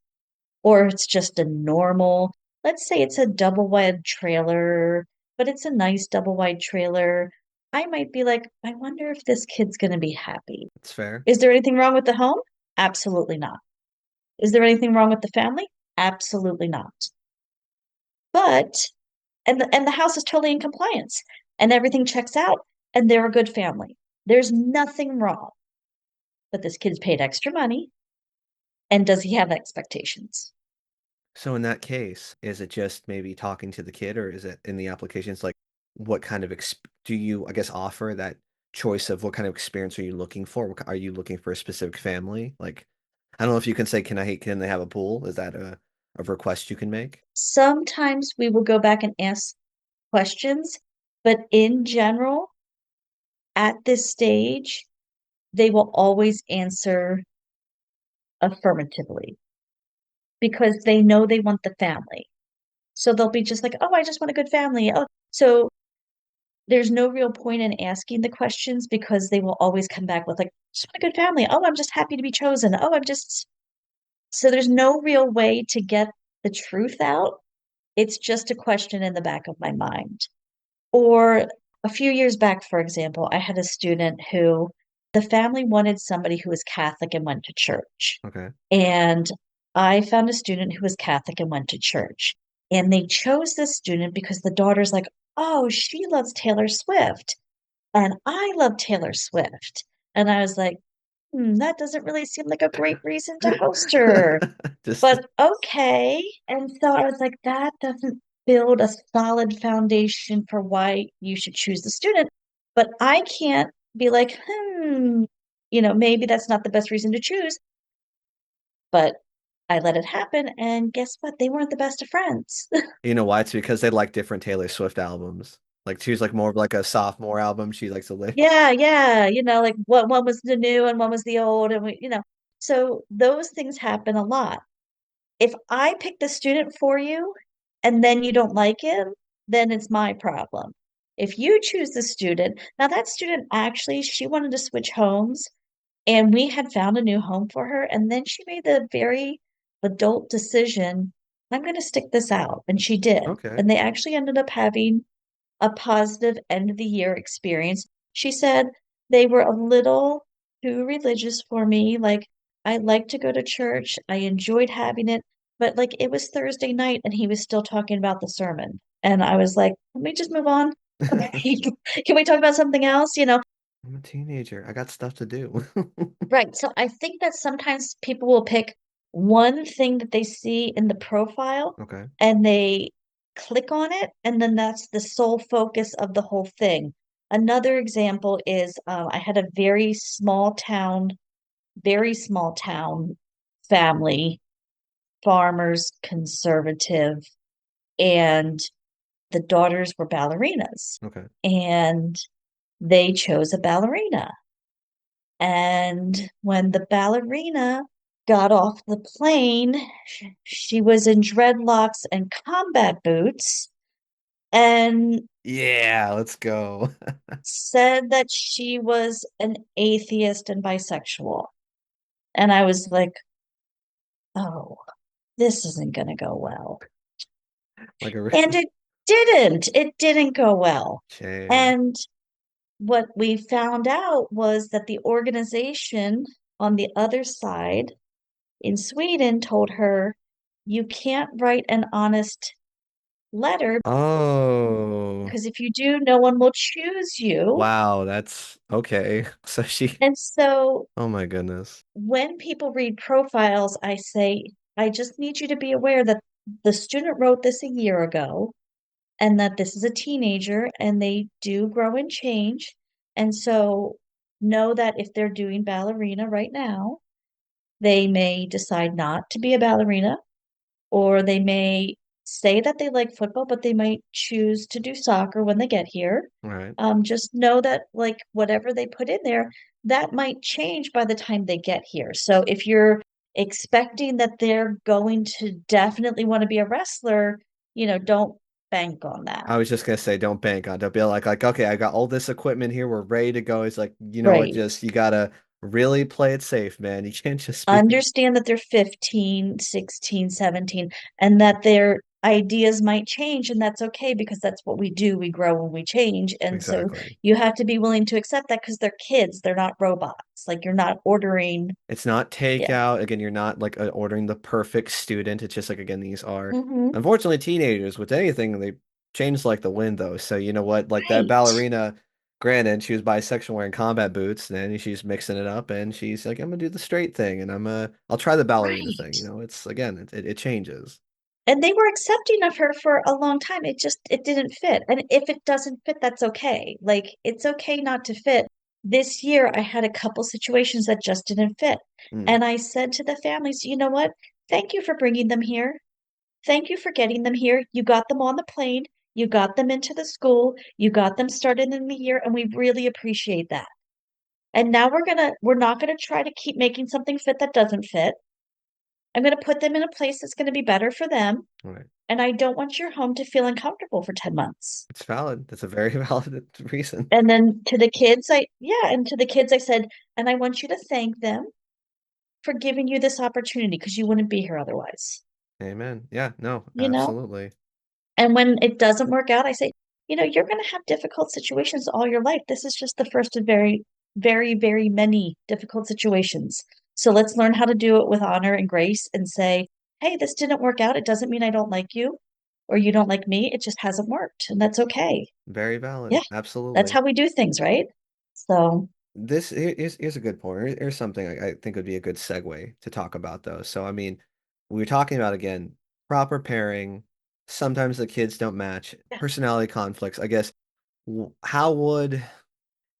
[SPEAKER 3] or it's just a normal, let's say it's a double wide trailer, but it's a nice double wide trailer, I might be like, I wonder if this kid's going to be happy.
[SPEAKER 1] That's fair.
[SPEAKER 3] Is there anything wrong with the home? Absolutely not. Is there anything wrong with the family? Absolutely not. But and the house is totally in compliance and everything checks out. and they're a good family. There's nothing wrong. But this kid's paid extra money, and does he have expectations?
[SPEAKER 1] So in that case, is it just maybe talking to the kid, or is it in the applications like what kind of do you, I guess, offer that choice of what kind of experience are you looking for? Are you looking for a specific family? Like, I don't know if you can say, can they have a pool? Is that a request you can make?
[SPEAKER 3] Sometimes we will go back and ask questions, but in general, at this stage, they will always answer affirmatively because they know they want the family. So they'll be just like, oh, I just want a good family. Oh, so there's no real point in asking the questions because they will always come back with like, just want a good family. Oh, I'm just happy to be chosen. Oh, I'm just so there's no real way to get the truth out. It's just a question in the back of my mind. Or a few years back, for example, I had a student who the family wanted somebody who was Catholic and went to church.
[SPEAKER 1] Okay.
[SPEAKER 3] And I found a student who was Catholic and went to church. And they chose this student because the daughter's like, oh, she loves Taylor Swift. And I love Taylor Swift. And I was like, that doesn't really seem like a great reason to host her.
[SPEAKER 1] Just
[SPEAKER 3] But okay. And so I was like, that doesn't build a solid foundation for why you should choose the student. But I can't be like, maybe that's not the best reason to choose. But I let it happen. And guess what? They weren't the best of friends.
[SPEAKER 1] you know why? It's because they like different Taylor Swift albums. Like she's like more of like a sophomore album. She likes to live.
[SPEAKER 3] Yeah, yeah. Like what one was the new and one was the old. And so those things happen a lot. If I pick the student for you and then you don't like him, then it's my problem. If you choose the student, now that student actually, she wanted to switch homes and we had found a new home for her. And then she made the very adult decision, I'm going to stick this out. And she did.
[SPEAKER 1] Okay.
[SPEAKER 3] And they actually ended up having a positive end of the year experience. She said they were a little too religious for me. Like, I like to go to church. I enjoyed having it, but like it was Thursday night and he was still talking about the sermon. And I was like, let me just move on. Okay. Can we talk about something else?
[SPEAKER 1] I'm a teenager. I got stuff to do.
[SPEAKER 3] Right. So I think that sometimes people will pick one thing that they see in the profile
[SPEAKER 1] Okay.
[SPEAKER 3] and they click on it, and then that's the sole focus of the whole thing. Another example is I had a very small town family, farmers, conservative, and the daughters were ballerinas,
[SPEAKER 1] Okay.
[SPEAKER 3] and they chose a ballerina. And when the ballerina got off the plane, she was in dreadlocks and combat boots and
[SPEAKER 1] Yeah, let's go.
[SPEAKER 3] said that she was an atheist and bisexual. And I was like, oh, this isn't going to go well.
[SPEAKER 1] Like a
[SPEAKER 3] And it didn't. It didn't go well.
[SPEAKER 1] shame.
[SPEAKER 3] And what we found out was that the organization on the other side in Sweden told her, you can't write an honest letter
[SPEAKER 1] Oh,
[SPEAKER 3] because if you do, no one will choose you.
[SPEAKER 1] wow, that's okay. So she,
[SPEAKER 3] And so
[SPEAKER 1] oh my goodness.
[SPEAKER 3] when people read profiles, I say, I just need you to be aware that the student wrote this a year ago and that this is a teenager and they do grow and change. And so know that if they're doing ballerina right now, they may decide not to be a ballerina, or they may say that they like football, but they might choose to do soccer when they get here.
[SPEAKER 1] All right.
[SPEAKER 3] Just know that, like, whatever they put in there, that might change by the time they get here. So if you're expecting that they're going to definitely want to be a wrestler, don't bank on that.
[SPEAKER 1] I was just gonna say, don't bank on. Don't be like, okay, I got all this equipment here. We're ready to go. It's like, you know what?
[SPEAKER 3] Right.
[SPEAKER 1] Just you gotta really play it safe, man. You can't just be
[SPEAKER 3] Understand that they're 15, 16, 17, and that their ideas might change, and that's okay because that's what we do. We grow when we change. And so
[SPEAKER 1] exactly.
[SPEAKER 3] you have to be willing to accept that because they're kids, they're not robots. Like you're not ordering.
[SPEAKER 1] It's not
[SPEAKER 3] Yeah.
[SPEAKER 1] takeout. Again, you're not like ordering the perfect student. It's just like, again, these are
[SPEAKER 3] Hmm.
[SPEAKER 1] unfortunately teenagers with anything. They change like the wind though. So you know what? Like that
[SPEAKER 3] Right.
[SPEAKER 1] ballerina Granted, she was bisexual wearing combat boots, and then she's mixing it up, and she's like, "I'm gonna do the straight thing, and I'll try the ballerina thing."
[SPEAKER 3] Right.
[SPEAKER 1] You know, it's again, it changes.
[SPEAKER 3] And they were accepting of her for a long time. It didn't fit. And if it doesn't fit, that's okay. Like it's okay not to fit. This year I had a couple situations that just didn't fit.
[SPEAKER 1] Mm,
[SPEAKER 3] And I said to the families, you know what? Thank you for bringing them here. Thank you for getting them here. You got them on the plane. You got them into the school. You got them started in the year, and we really appreciate that. And now we're not gonna try to keep making something fit that doesn't fit. I'm gonna put them in a place that's gonna be better for them.
[SPEAKER 1] all right.
[SPEAKER 3] And I don't want your home to feel uncomfortable for 10 months.
[SPEAKER 1] It's valid. That's a very valid reason.
[SPEAKER 3] And then to the kids, and to the kids, I said, and I want you to thank them for giving you this opportunity because you wouldn't be here otherwise,
[SPEAKER 1] Amen. Yeah, no,
[SPEAKER 3] you know?
[SPEAKER 1] absolutely.
[SPEAKER 3] And when it doesn't work out, I say, you're going to have difficult situations all your life. This is just the first of very, very, very many difficult situations. So let's learn how to do it with honor and grace and say, hey, this didn't work out. It doesn't mean I don't like you or you don't like me. It just hasn't worked. And that's okay.
[SPEAKER 1] Very valid.
[SPEAKER 3] Yeah, that's
[SPEAKER 1] Absolutely.
[SPEAKER 3] how we do things, right? So,
[SPEAKER 1] Here's a good point. Here's something I think would be a good segue to talk about though. So I mean, we were talking about again, proper pairing. Sometimes the kids don't match.
[SPEAKER 3] yeah.
[SPEAKER 1] Personality conflicts. I guess how would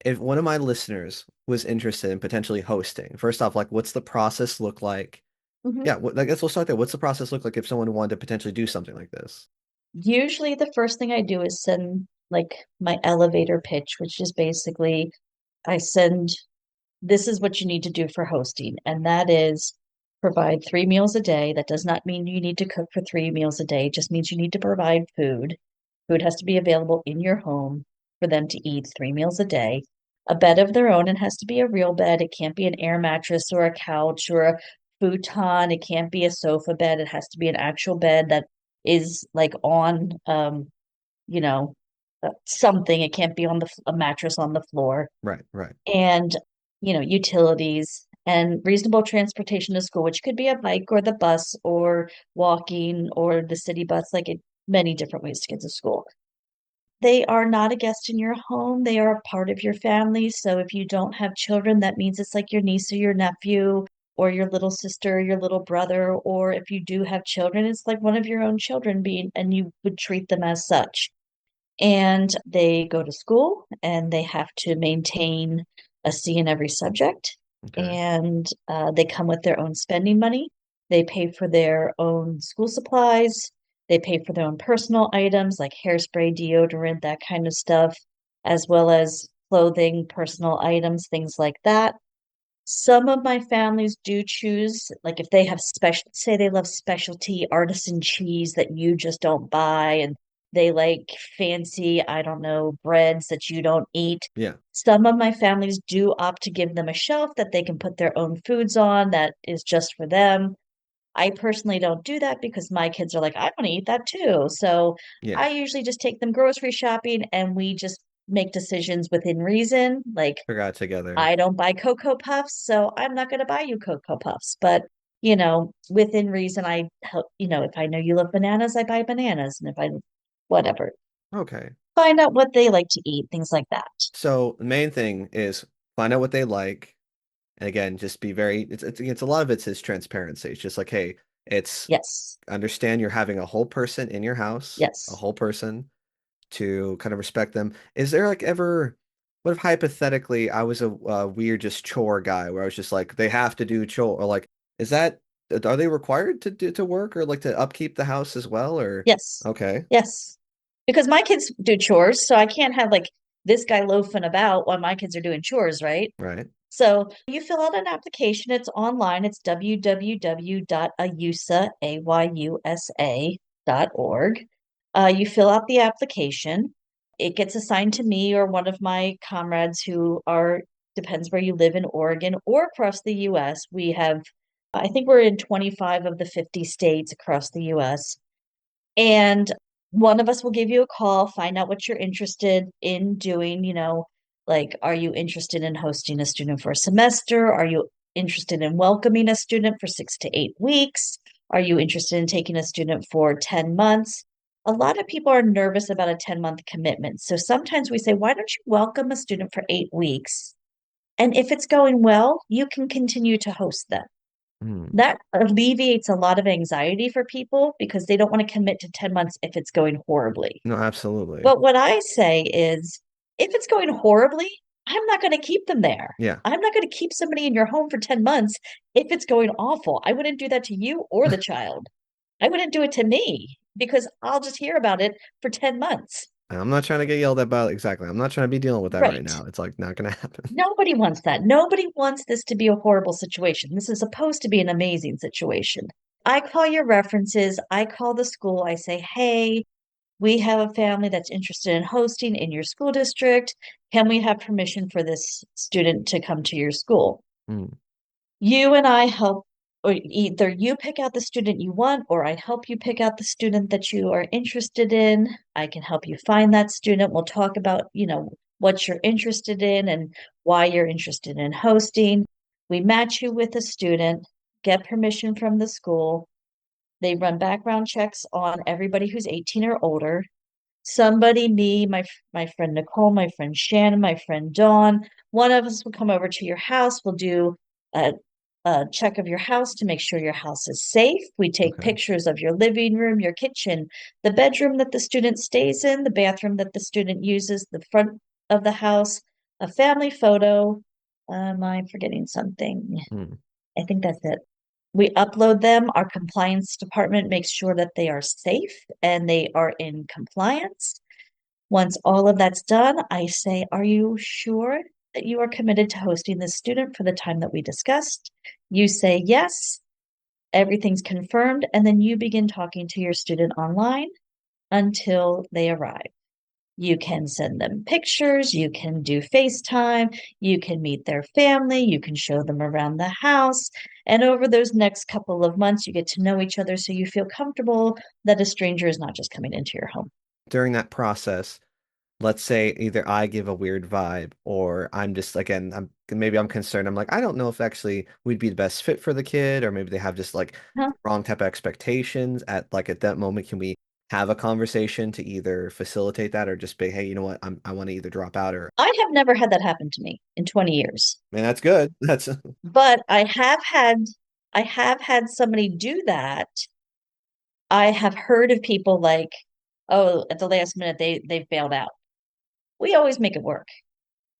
[SPEAKER 1] if one of my listeners was interested in potentially hosting, first off, like what's the process look like?
[SPEAKER 3] Mhm.
[SPEAKER 1] Yeah, I guess we'll start there. What's the process look like if someone wanted to potentially do something like this?
[SPEAKER 3] Usually the first thing I do is send like my elevator pitch, which is basically I send this is what you need to do for hosting, and that is provide 3 meals a day. That does not mean you need to cook for 3 meals a day, it just means you need to provide food. Food has to be available in your home for them to eat 3 meals a day. A bed of their own. It has to be a real bed. It can't be an air mattress or a couch or a futon. It can't be a sofa bed. It has to be an actual bed that is like on you know, something. It can't be on a mattress on the floor
[SPEAKER 1] Right, right.
[SPEAKER 3] and utilities and reasonable transportation to school, which could be a bike or the bus or walking or the city bus, many different ways to get to school. They are not a guest in your home. They are a part of your family. So if you don't have children, that means it's like your niece or your nephew or your little sister or your little brother. Or if you do have children, it's like one of your own children being, and you would treat them as such. And they go to school and they have to maintain a C in every subject.
[SPEAKER 1] Okay.
[SPEAKER 3] And they come with their own spending money. They pay for their own school supplies. They pay for their own personal items like hairspray, deodorant, that kind of stuff, as well as clothing, personal items, things like that. Some of my families do choose, like if they have say they love specialty artisan cheese that you just don't buy, and they like fancy, I don't know, breads that you don't eat.
[SPEAKER 1] Yeah.
[SPEAKER 3] Some of my families do opt to give them a shelf that they can put their own foods on that is just for them. I personally don't do that because my kids are like, I want to eat that too. So
[SPEAKER 1] Yeah.
[SPEAKER 3] I usually just take them grocery shopping and we just make decisions within reason. Like,
[SPEAKER 1] Figure out together.
[SPEAKER 3] I don't buy Cocoa Puffs, so I'm not going to buy you Cocoa Puffs. But, within reason, I help, if I know you love bananas, I buy bananas. And if I, whatever,
[SPEAKER 1] Okay.
[SPEAKER 3] find out what they like to eat, things like that.
[SPEAKER 1] So the main thing is find out what they like. And again, just be very, it's a lot of it's transparency. It's just like, hey, it's
[SPEAKER 3] Yes.
[SPEAKER 1] understand you're having a whole person in your house, a
[SPEAKER 3] Yes.
[SPEAKER 1] whole person to kind of respect them. Is there like ever, what if hypothetically I was a weird just chore guy where I was just like, they have to do chore or like, is that, are they required to work or like to upkeep the house as well? Or,
[SPEAKER 3] Yes.
[SPEAKER 1] okay,
[SPEAKER 3] Yes. Because my kids do chores, so I can't have like this guy loafing about while my kids are doing chores, right?
[SPEAKER 1] right.
[SPEAKER 3] So you fill out an application. It's online. It's www.ayusa.org. You fill out the application. It gets assigned to me or one of my comrades who are, depends where you live in Oregon or across the US. We have, I think we're in 25 of the 50 states across the US. And one of us will give you a call, find out what you're interested in doing, like, are you interested in hosting a student for a semester? Are you interested in welcoming a student for 6 to 8 weeks? Are you interested in taking a student for 10 months? a lot of people are nervous about a 10-month commitment. So sometimes we say, why don't you welcome a student for 8 weeks? And if it's going well, you can continue to host them.
[SPEAKER 1] Mm.
[SPEAKER 3] That alleviates a lot of anxiety for people because they don't want to commit to 10 months if it's going horribly.
[SPEAKER 1] No, absolutely.
[SPEAKER 3] But what I say is, if it's going horribly, I'm not going to keep them there.
[SPEAKER 1] Yeah.
[SPEAKER 3] I'm not going to keep somebody in your home for 10 months if it's going awful. I wouldn't do that to you or the child. I wouldn't do it to me because I'll just hear about it for 10 months.
[SPEAKER 1] I'm not trying to get yelled at about exactly. I'm not trying to be dealing with that right
[SPEAKER 3] Right.
[SPEAKER 1] now. It's like not gonna happen.
[SPEAKER 3] Nobody wants that. Nobody wants this to be a horrible situation. This is supposed to be an amazing situation. I call your references. I call the school. I say, hey, we have a family that's interested in hosting in your school district. Can we have permission for this student to come to your school?
[SPEAKER 1] Mm.
[SPEAKER 3] You and I help, or either you pick out the student you want, or I help you pick out the student that you are interested in. I can help you find that student. We'll talk about, what you're interested in and why you're interested in hosting. We match you with a student, get permission from the school. They run background checks on everybody who's 18 or older. Somebody, me, my friend Nicole, my friend Shannon, my friend Dawn, one of us will come over to your house. We'll do a, a check of your house to make sure your house is safe. We take
[SPEAKER 1] Okay.
[SPEAKER 3] pictures of your living room, your kitchen, the bedroom that the student stays in, the bathroom that the student uses, the front of the house, a family photo. Am I forgetting something?
[SPEAKER 1] Mm.
[SPEAKER 3] I think that's it. We upload them. Our compliance department makes sure that they are safe and they are in compliance. Once all of that's done, I say, are you sure that you are committed to hosting this student for the time that we discussed? You say yes, everything's confirmed, and then you begin talking to your student online until they arrive. You can send them pictures, you can do FaceTime, you can meet their family, you can show them around the house. And over those next couple of months, you get to know each other so you feel comfortable that a stranger is not just coming into your home.
[SPEAKER 1] During that process, let's say either I give a weird vibe or I'm just again, I'm concerned. I'm like, I don't know if actually we'd be the best fit for the kid, or maybe they have just like
[SPEAKER 3] Huh?
[SPEAKER 1] wrong type of expectations at that moment. Can we have a conversation to either facilitate that or just be, hey, you know what, I want to either drop out or
[SPEAKER 3] I have never had that happen to me in 20 years,
[SPEAKER 1] man, that's good. That's
[SPEAKER 3] but I have had somebody do that. I have heard of people like, oh, at the last minute they've bailed out. We always make it work.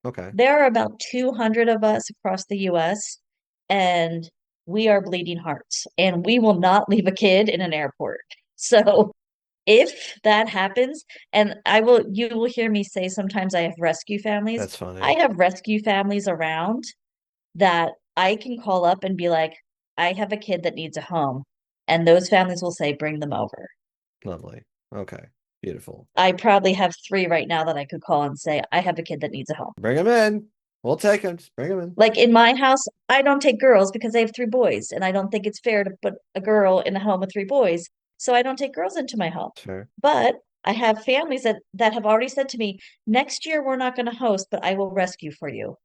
[SPEAKER 1] okay.
[SPEAKER 3] There are about 200 of us across the US, and we are bleeding hearts, and we will not leave a kid in an airport. So if that happens, and you will hear me say sometimes I have rescue families.
[SPEAKER 1] That's
[SPEAKER 3] I
[SPEAKER 1] funny.
[SPEAKER 3] have rescue families around that I can call up and be like, I have a kid that needs a home. And those families will say, bring them over.
[SPEAKER 1] Lovely. Okay. Beautiful.
[SPEAKER 3] I probably have three right now that I could call and say, I have a kid that needs a home.
[SPEAKER 1] Bring him in. We'll take him. Just bring him in.
[SPEAKER 3] Like in my house, I don't take girls because I have three boys, and I don't think it's fair to put a girl in a home with three boys. So I don't take girls into my home.
[SPEAKER 1] Sure.
[SPEAKER 3] But I have families that have already said to me, next year we're not going to host, but I will rescue for you.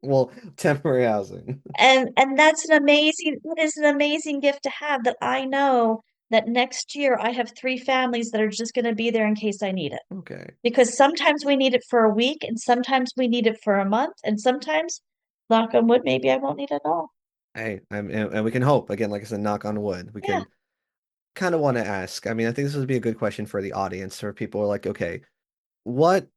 [SPEAKER 1] Well, temporary housing.
[SPEAKER 3] And that is an amazing gift to have that I know that next year I have three families that are just going to be there in case I need it.
[SPEAKER 1] Okay.
[SPEAKER 3] Because sometimes we need it for a week and sometimes we need it for a month and sometimes, knock on wood, maybe I won't need it at all.
[SPEAKER 1] Hey, and we can hope again, like I said, knock on wood. We
[SPEAKER 3] Yeah.
[SPEAKER 1] can kind of want to ask. I mean, I think this would be a good question for the audience, where people are like, okay, what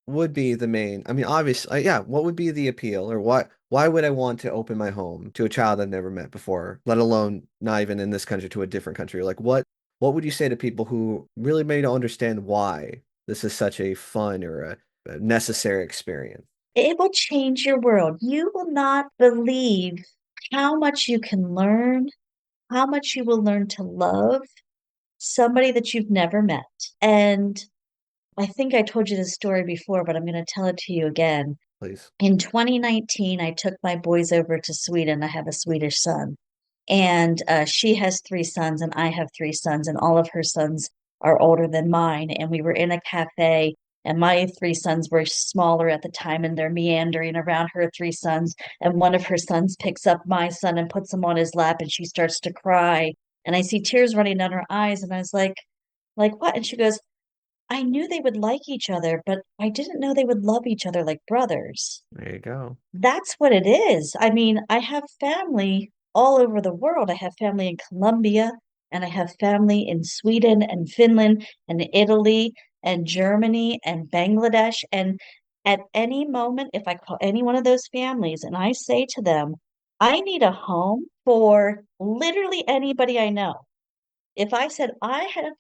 [SPEAKER 1] would be the main? I mean, obviously, yeah, what would be the appeal, or why would I want to open my home to a child I've never met before, let alone not even in this country to a different country? Like, what would you say to people who really may not understand why this is such a fun or a necessary experience?
[SPEAKER 3] It will change your world. You will not believe how much you can learn, how much you will learn to love somebody that you've never met. And I think I told you this story before, but I'm going to tell it to you again.
[SPEAKER 1] Please.
[SPEAKER 3] In 2019, I took my boys over to Sweden. I have a Swedish son, and she has three sons, and I have three sons, and all of her sons are older than mine. And we were in a cafe, and my three sons were smaller at the time, and they're meandering around her three sons. And one of her sons picks up my son and puts him on his lap, and she starts to cry. And I see tears running down her eyes, and I was like, Like, what? And she goes, I knew they would like each other, but I didn't know they would love each other like brothers.
[SPEAKER 1] There you go.
[SPEAKER 3] That's what it is. I mean, I have family all over the world. I have family in Colombia, and I have family in Sweden and Finland and Italy and Germany and Bangladesh. And at any moment, if I call any one of those families and I say to them, I need a home for literally anybody I know. If I said I have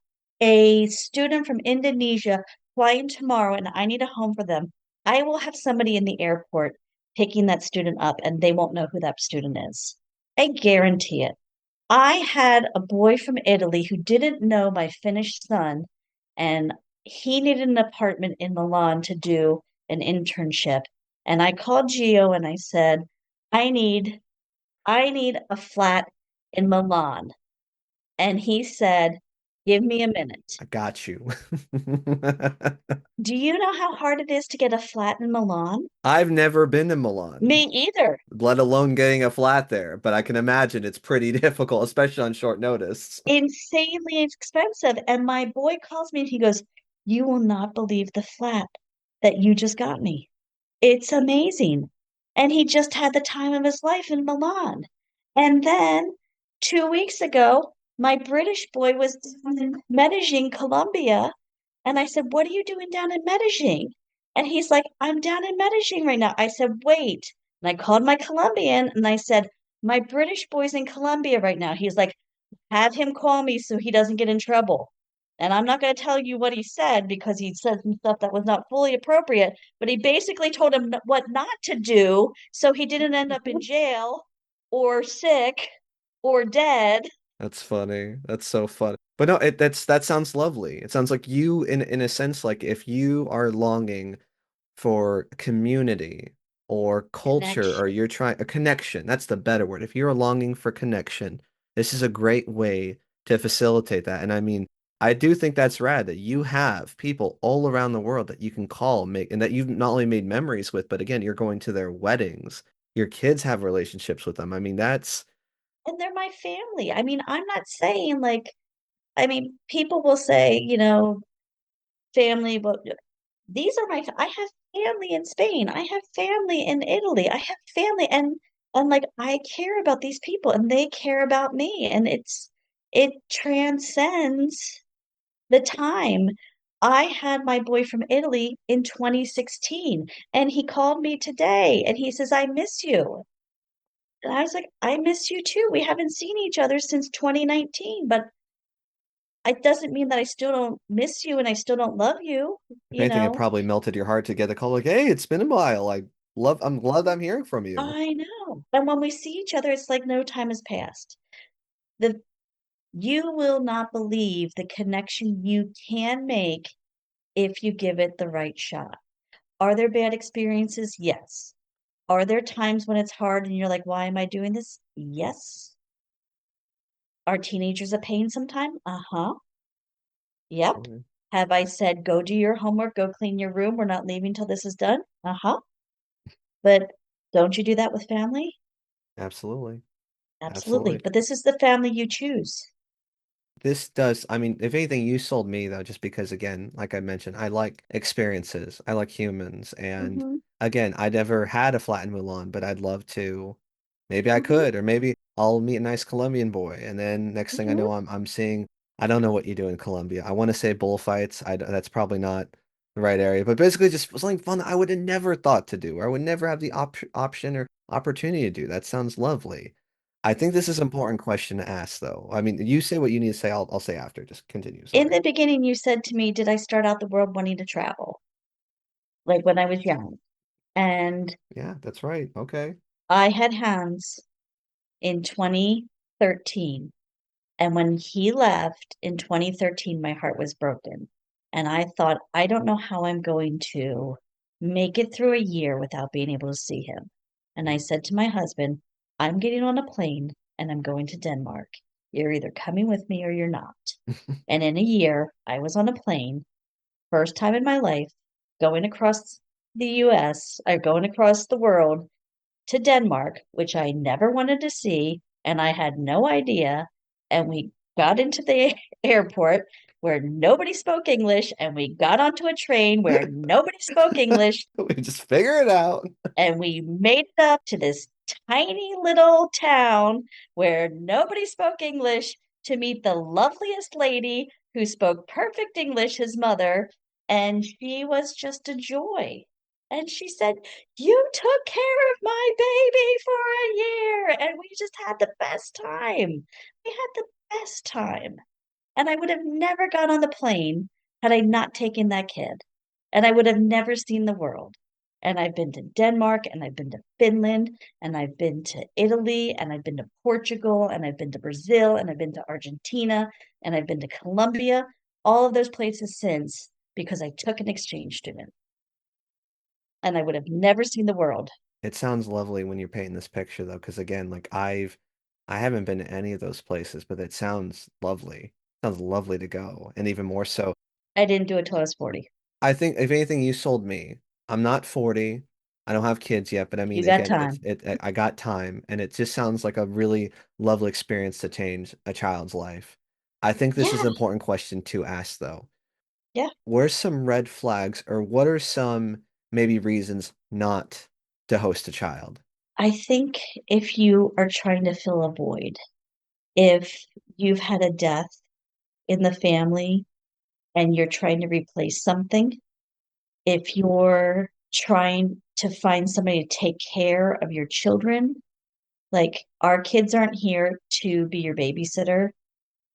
[SPEAKER 3] a student from Indonesia flying tomorrow and I need a home for them, I will have somebody in the airport picking that student up and they won't know who that student is. I guarantee it. I had a boy from Italy who didn't know my Finnish son, and he needed an apartment in Milan to do an internship. And I called Gio and I said, I need I need a flat in Milan. And he said, give me a minute.
[SPEAKER 1] I got you.
[SPEAKER 3] Do you know how hard it is to get a flat in Milan?
[SPEAKER 1] I've never been to Milan,
[SPEAKER 3] Me either.
[SPEAKER 1] let alone getting a flat there, but I can imagine it's pretty difficult, especially on short notice.
[SPEAKER 3] Insanely expensive. And my boy calls me and he goes, you will not believe the flat that you just got me. It's amazing. And he just had the time of his life in Milan. And then 2 weeks ago, my British boy was in Medellin, Colombia. And I said, what are you doing down in Medellin? And he's like, I'm down in Medellin right now. I said, wait. And I called my Colombian and I said, my British boy's in Colombia right now. He's like, have him call me so he doesn't get in trouble. And I'm not going to tell you what he said because he said some stuff that was not fully appropriate, but he basically told him what not to do so he didn't end up in jail or sick or dead.
[SPEAKER 1] That's funny. That's so funny. But no, that sounds lovely. It sounds like you, in a sense, like if you are longing for community or culture, or
[SPEAKER 3] Connection.
[SPEAKER 1] you're trying a connection, that's the better word. If you're longing for connection, this is a great way to facilitate that. And I mean, I do think that's rad that you have people all around the world that you can call, make, and that you've not only made memories with, but again, you're going to their weddings. Your kids have relationships with them. I mean, that's
[SPEAKER 3] And they're my family. I mean, I'm not saying like, I mean, people will say, you know, family, but these are my, I have family in Spain. I have family in Italy. I have family and like I care about these people and they care about me. And it transcends the time. I had my boy from Italy in 2016 and he called me today and he says, I miss you. And I was like, I miss you too. We haven't seen each other since 2019, but it doesn't mean that I still don't miss you and I still don't love you,
[SPEAKER 1] if
[SPEAKER 3] you
[SPEAKER 1] anything, it
[SPEAKER 3] know?
[SPEAKER 1] probably melted your heart to get the call like, hey, it's been a while. I'm glad I'm hearing from you.
[SPEAKER 3] I know. And when we see each other, it's like no time has passed. The You will not believe the connection you can make if you give it the right shot. Are there bad experiences? Yes. Are there times when it's hard and you're like, why am I doing this? Yes. Are teenagers a pain sometime? Uh-huh. Yep.
[SPEAKER 1] Mhm.
[SPEAKER 3] Have I said, go do your homework, go clean your room, we're not leaving till this is done? Uh-huh. But don't you do that with family?
[SPEAKER 1] Absolutely.
[SPEAKER 3] Absolutely.
[SPEAKER 1] Absolutely.
[SPEAKER 3] But this is the family you choose.
[SPEAKER 1] This does, I mean, if anything, you sold me though, just because again, like I mentioned, I like experiences. I like humans. And
[SPEAKER 3] Mm-hmm.
[SPEAKER 1] again, I never had a flat in Mulan, but I'd love to. Maybe I
[SPEAKER 3] Mm-hmm.
[SPEAKER 1] could, or maybe I'll meet a nice Colombian boy. And then next thing I
[SPEAKER 3] Mm-hmm.
[SPEAKER 1] know, I'm seeing, I don't know what you do in Colombia. I want to say bullfights. That's probably not the right area, but basically just something fun that I would have never thought to do, or I would never have the option or opportunity to do. That sounds lovely. I think this is an important question to ask, though. I mean, you say what you need to say. I'll say after. Just continue.
[SPEAKER 3] In
[SPEAKER 1] Sorry.
[SPEAKER 3] the beginning, you said to me, did I start out the world wanting to travel? Like when I was young. And
[SPEAKER 1] Yeah, that's right. Okay.
[SPEAKER 3] I had Hans in 2013. And when he left in 2013, my heart was broken. And I thought, I don't know how I'm going to make it through a year without being able to see him. And I said to my husband, I'm getting on a plane and I'm going to Denmark. You're either coming with me or you're not. And in a year, I was on a plane, first time in my life, going across the US, or going across the world to Denmark, which I never wanted to see, and I had no idea. And we got into the airport, where nobody spoke English, and we got onto a train where nobody spoke English,
[SPEAKER 1] We just figure it out.
[SPEAKER 3] and we made it up to this tiny little town where nobody spoke English to meet the loveliest lady who spoke perfect English, his mother, and she was just a joy. And she said, "You took care of my baby for a year." And we just had the best time. We had the best time. And I would have never got on the plane had I not taken that kid. And I would have never seen the world. And I've been to Denmark, and I've been to Finland, and I've been to Italy, and I've been to Portugal, and I've been to Brazil, and I've been to Argentina, and I've been to Colombia, all of those places since because I took an exchange student. And I would have never seen the world.
[SPEAKER 1] It sounds lovely when you're painting this picture though, because again, like I haven't been to any of those places, but it sounds lovely. Sounds lovely to go. And even more so,
[SPEAKER 3] I didn't do it till I was 40.
[SPEAKER 1] I think if anything you sold me, I'm not 40. I don't have kids yet, but I mean
[SPEAKER 3] You got
[SPEAKER 1] again, it's
[SPEAKER 3] time.
[SPEAKER 1] it I got time and it just sounds like a really lovely experience to change a child's life. I think this is
[SPEAKER 3] Yeah,
[SPEAKER 1] an important question to ask though.
[SPEAKER 3] yeah.
[SPEAKER 1] What are some red flags or what are some maybe reasons not to host a child?
[SPEAKER 3] I think if you are trying to fill a void, if you've had a death in the family and you're trying to replace something, if you're trying to find somebody to take care of your children, like our kids aren't here to be your babysitter,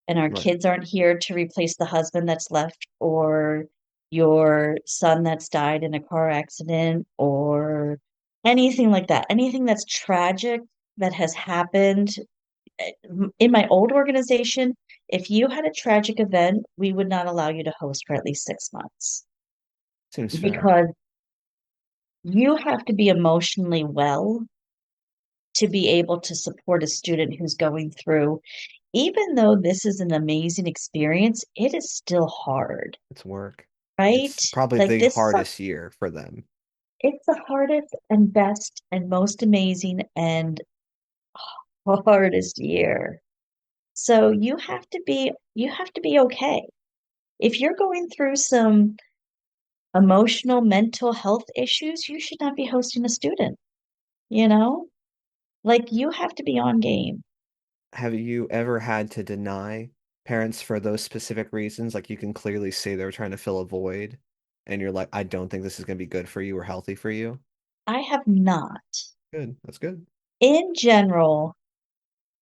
[SPEAKER 3] and our
[SPEAKER 1] Right.
[SPEAKER 3] kids aren't here to replace the husband that's left or your son that's died in a car accident or anything like that. Anything that's tragic that has happened in my old organization, if you had a tragic event, we would not allow you to host for at least 6 months
[SPEAKER 1] Seems fair.
[SPEAKER 3] because you have to be emotionally well to be able to support a student who's going through, even though this is an amazing experience, it is still hard,
[SPEAKER 1] It's work.
[SPEAKER 3] right?
[SPEAKER 1] It's probably
[SPEAKER 3] Like
[SPEAKER 1] the
[SPEAKER 3] this is
[SPEAKER 1] hardest year for them.
[SPEAKER 3] it's the hardest and best and most amazing and hardest year. So you have to be okay. If you're going through some emotional, mental health issues, you should not be hosting a student, you know? Like you have to be on game.
[SPEAKER 1] Have you ever had to deny parents for those specific reasons? Like you can clearly see they were trying to fill a void, and you're like, I don't think this is going to be good for you or healthy for you.
[SPEAKER 3] I have not.
[SPEAKER 1] Good. That's good.
[SPEAKER 3] In general,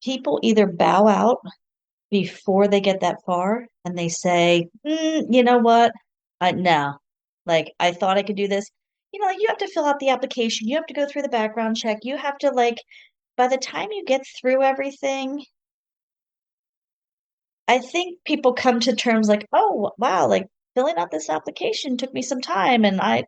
[SPEAKER 3] people either bow out before they get that far and they say, you know what? No, like I thought I could do this. Like you have to fill out the application, you have to go through the background check, you have to like, by the time you get through everything, I think people come to terms like, oh, wow, like filling out this application took me some time and I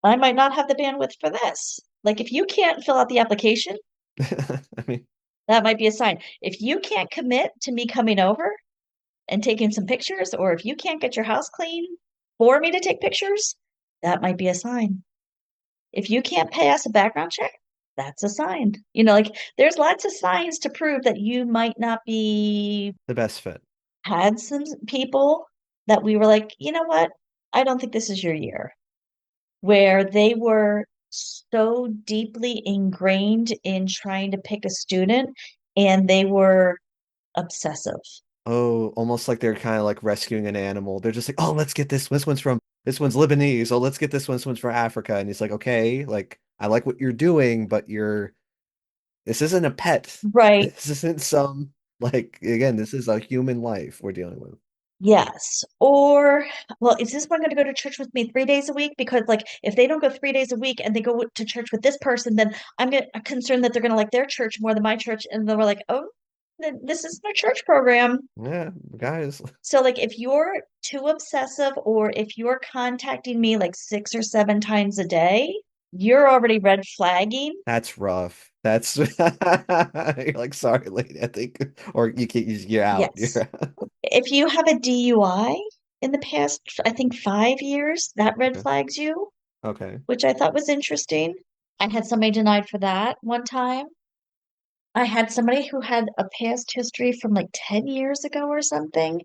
[SPEAKER 3] might not have the bandwidth for this. Like if you can't fill out the application,
[SPEAKER 1] I mean,
[SPEAKER 3] that might be a sign. If you can't commit to me coming over and taking some pictures, or if you can't get your house clean for me to take pictures, that might be a sign. If you can't pay us a background check, that's a sign. Like there's lots of signs to prove that you might not be.
[SPEAKER 1] the best fit.
[SPEAKER 3] Had some people that we were like, you know what? I don't think this is your year, where they were so deeply ingrained in trying to pick a student and they were obsessive.
[SPEAKER 1] Oh, almost like they're kind of like rescuing an animal. They're just like, oh, let's get this. This one's Lebanese. Oh, let's get this one. This one's from Africa. And he's like, okay, like I like what you're doing, but this isn't a pet.
[SPEAKER 3] Right.
[SPEAKER 1] This isn't some like again, this is a human life we're dealing with.
[SPEAKER 3] Yes. Or, well, is this one going to go to church with me 3 days a week? Because, like, if they don't go 3 days a week and they go to church with this person, then I'm concerned that they're going to like their church more than my church. And then we're like, oh, then this isn't a church program.
[SPEAKER 1] Yeah, guys,
[SPEAKER 3] So, like, if you're too obsessive or if you're contacting me like 6 or 7 times a day, you're already red flagging.
[SPEAKER 1] that's rough. That's you're like, sorry, lady, I think, or you're out. You're
[SPEAKER 3] Yes.
[SPEAKER 1] out.
[SPEAKER 3] If you have a DUI in the past, I think 5 years, that red
[SPEAKER 1] Okay.
[SPEAKER 3] flags you,
[SPEAKER 1] Okay.
[SPEAKER 3] which I thought was interesting. I had somebody denied for that one time. I had somebody who had a past history from like 10 years ago or something,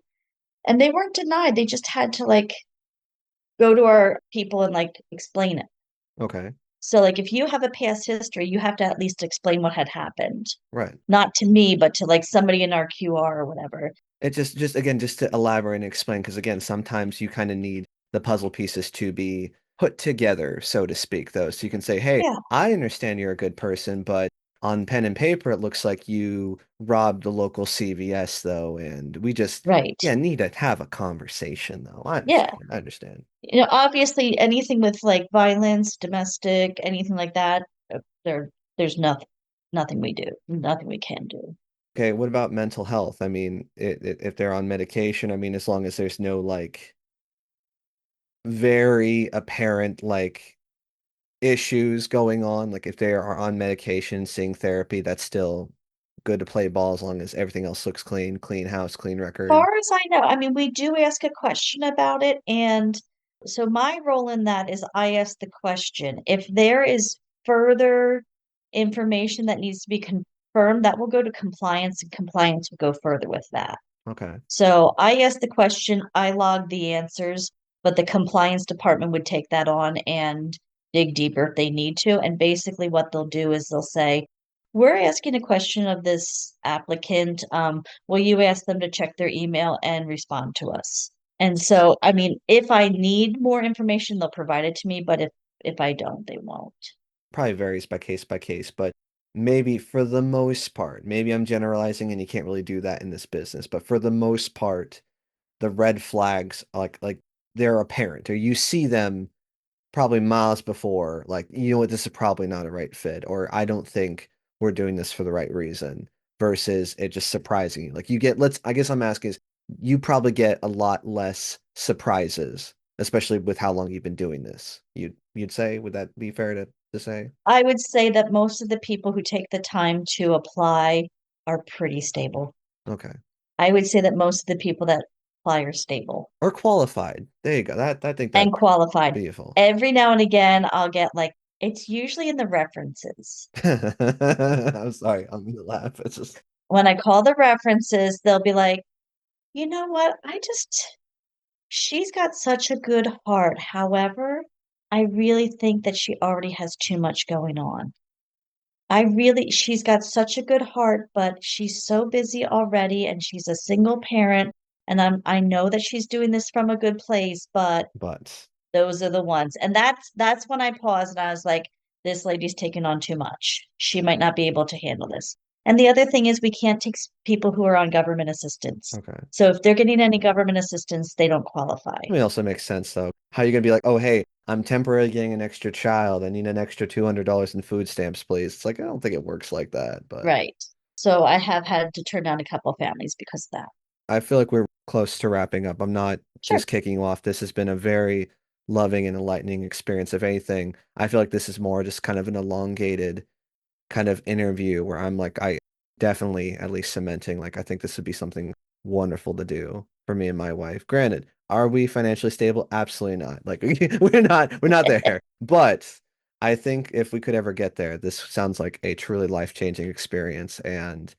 [SPEAKER 3] And they weren't denied. They just had to like go to our people and like explain it.
[SPEAKER 1] Okay.
[SPEAKER 3] So like if you have a past history, you have to at least explain what had happened.
[SPEAKER 1] Right.
[SPEAKER 3] Not to me, but to like somebody in our QR or whatever.
[SPEAKER 1] It just again, just to elaborate and explain, because again, sometimes you kind of need the puzzle pieces to be put together, so to speak, though. So you can say, hey,
[SPEAKER 3] Yeah,
[SPEAKER 1] I understand you're a good person, but on pen and paper, it looks like you robbed the local CVS, though, and we just,
[SPEAKER 3] right.
[SPEAKER 1] yeah, need to have a conversation, though. I
[SPEAKER 3] Yeah.
[SPEAKER 1] understand. I understand.
[SPEAKER 3] Obviously anything with like violence, domestic, anything like that, there there's nothing we do, nothing we can do.
[SPEAKER 1] Okay, what about mental health? I mean, if they're on medication, I mean, as long as there's no like very apparent like issues going on, like if they are on medication, seeing therapy, that's still good to play ball as long as everything else looks clean, clean house, clean record.
[SPEAKER 3] Far as I know, I mean, we do ask a question about it. And so my role in that is I ask the question. If there is further information that needs to be confirmed, that will go to compliance, and compliance will go further with that.
[SPEAKER 1] Okay.
[SPEAKER 3] So I ask the question, I log the answers, but the compliance department would take that on and dig deeper if they need to. And basically, what they'll do is they'll say, we're asking a question of this applicant. Will you ask them to check their email and respond to us? And so, I mean, if I need more information, they'll provide it to me, but if I don't, they won't.
[SPEAKER 1] Probably varies by case, but maybe for the most part, maybe I'm generalizing and you can't really do that in this business, but for the most part, the red flags like they're apparent or you see them probably miles before, like, you know what, this is probably not a right fit, or I don't think we're doing this for the right reason, versus it just surprising you. Like you get, I guess I'm asking is, you probably get a lot less surprises, especially with how long you've been doing this. You'd say, would that be fair to say?
[SPEAKER 3] I would say that most of the people who take the time to apply are pretty stable.
[SPEAKER 1] Okay.
[SPEAKER 3] I would say that most of the people that apply are stable
[SPEAKER 1] Or qualified. There you go. That I think
[SPEAKER 3] and
[SPEAKER 1] that's
[SPEAKER 3] qualified.
[SPEAKER 1] beautiful.
[SPEAKER 3] Every now and again, I'll get like, it's usually in the references.
[SPEAKER 1] I'm sorry, I'm gonna laugh. It's just
[SPEAKER 3] When I call the references, they'll be like, you know what? She's got such a good heart. However, I really think that she already has too much going on. She's got such a good heart, but she's so busy already and she's a single parent. And I know that she's doing this from a good place, but
[SPEAKER 1] but
[SPEAKER 3] those are the ones. And that's when I paused and I was like, this lady's taking on too much. She might not be able to handle this. And the other thing is we can't take people who are on government assistance.
[SPEAKER 1] okay.
[SPEAKER 3] So if they're getting any government assistance, they don't qualify.
[SPEAKER 1] I mean, it also makes sense though. How you gonna be like, oh hey, I'm temporarily getting an extra child. I need an extra $200 in food stamps, please. It's like I don't think it works like that, but
[SPEAKER 3] Right. So I have had to turn down a couple of families because of that.
[SPEAKER 1] I feel like we're close to wrapping up. I'm not
[SPEAKER 3] Sure.
[SPEAKER 1] just kicking you off. This has been a very loving and enlightening experience. If anything, I feel like this is more just kind of an elongated kind of interview where I'm like, I definitely at least cementing, like, I think this would be something wonderful to do for me and my wife. Granted, are we financially stable? Absolutely not. Like, we're not there. But I think if we could ever get there, this sounds like a truly life-changing experience. And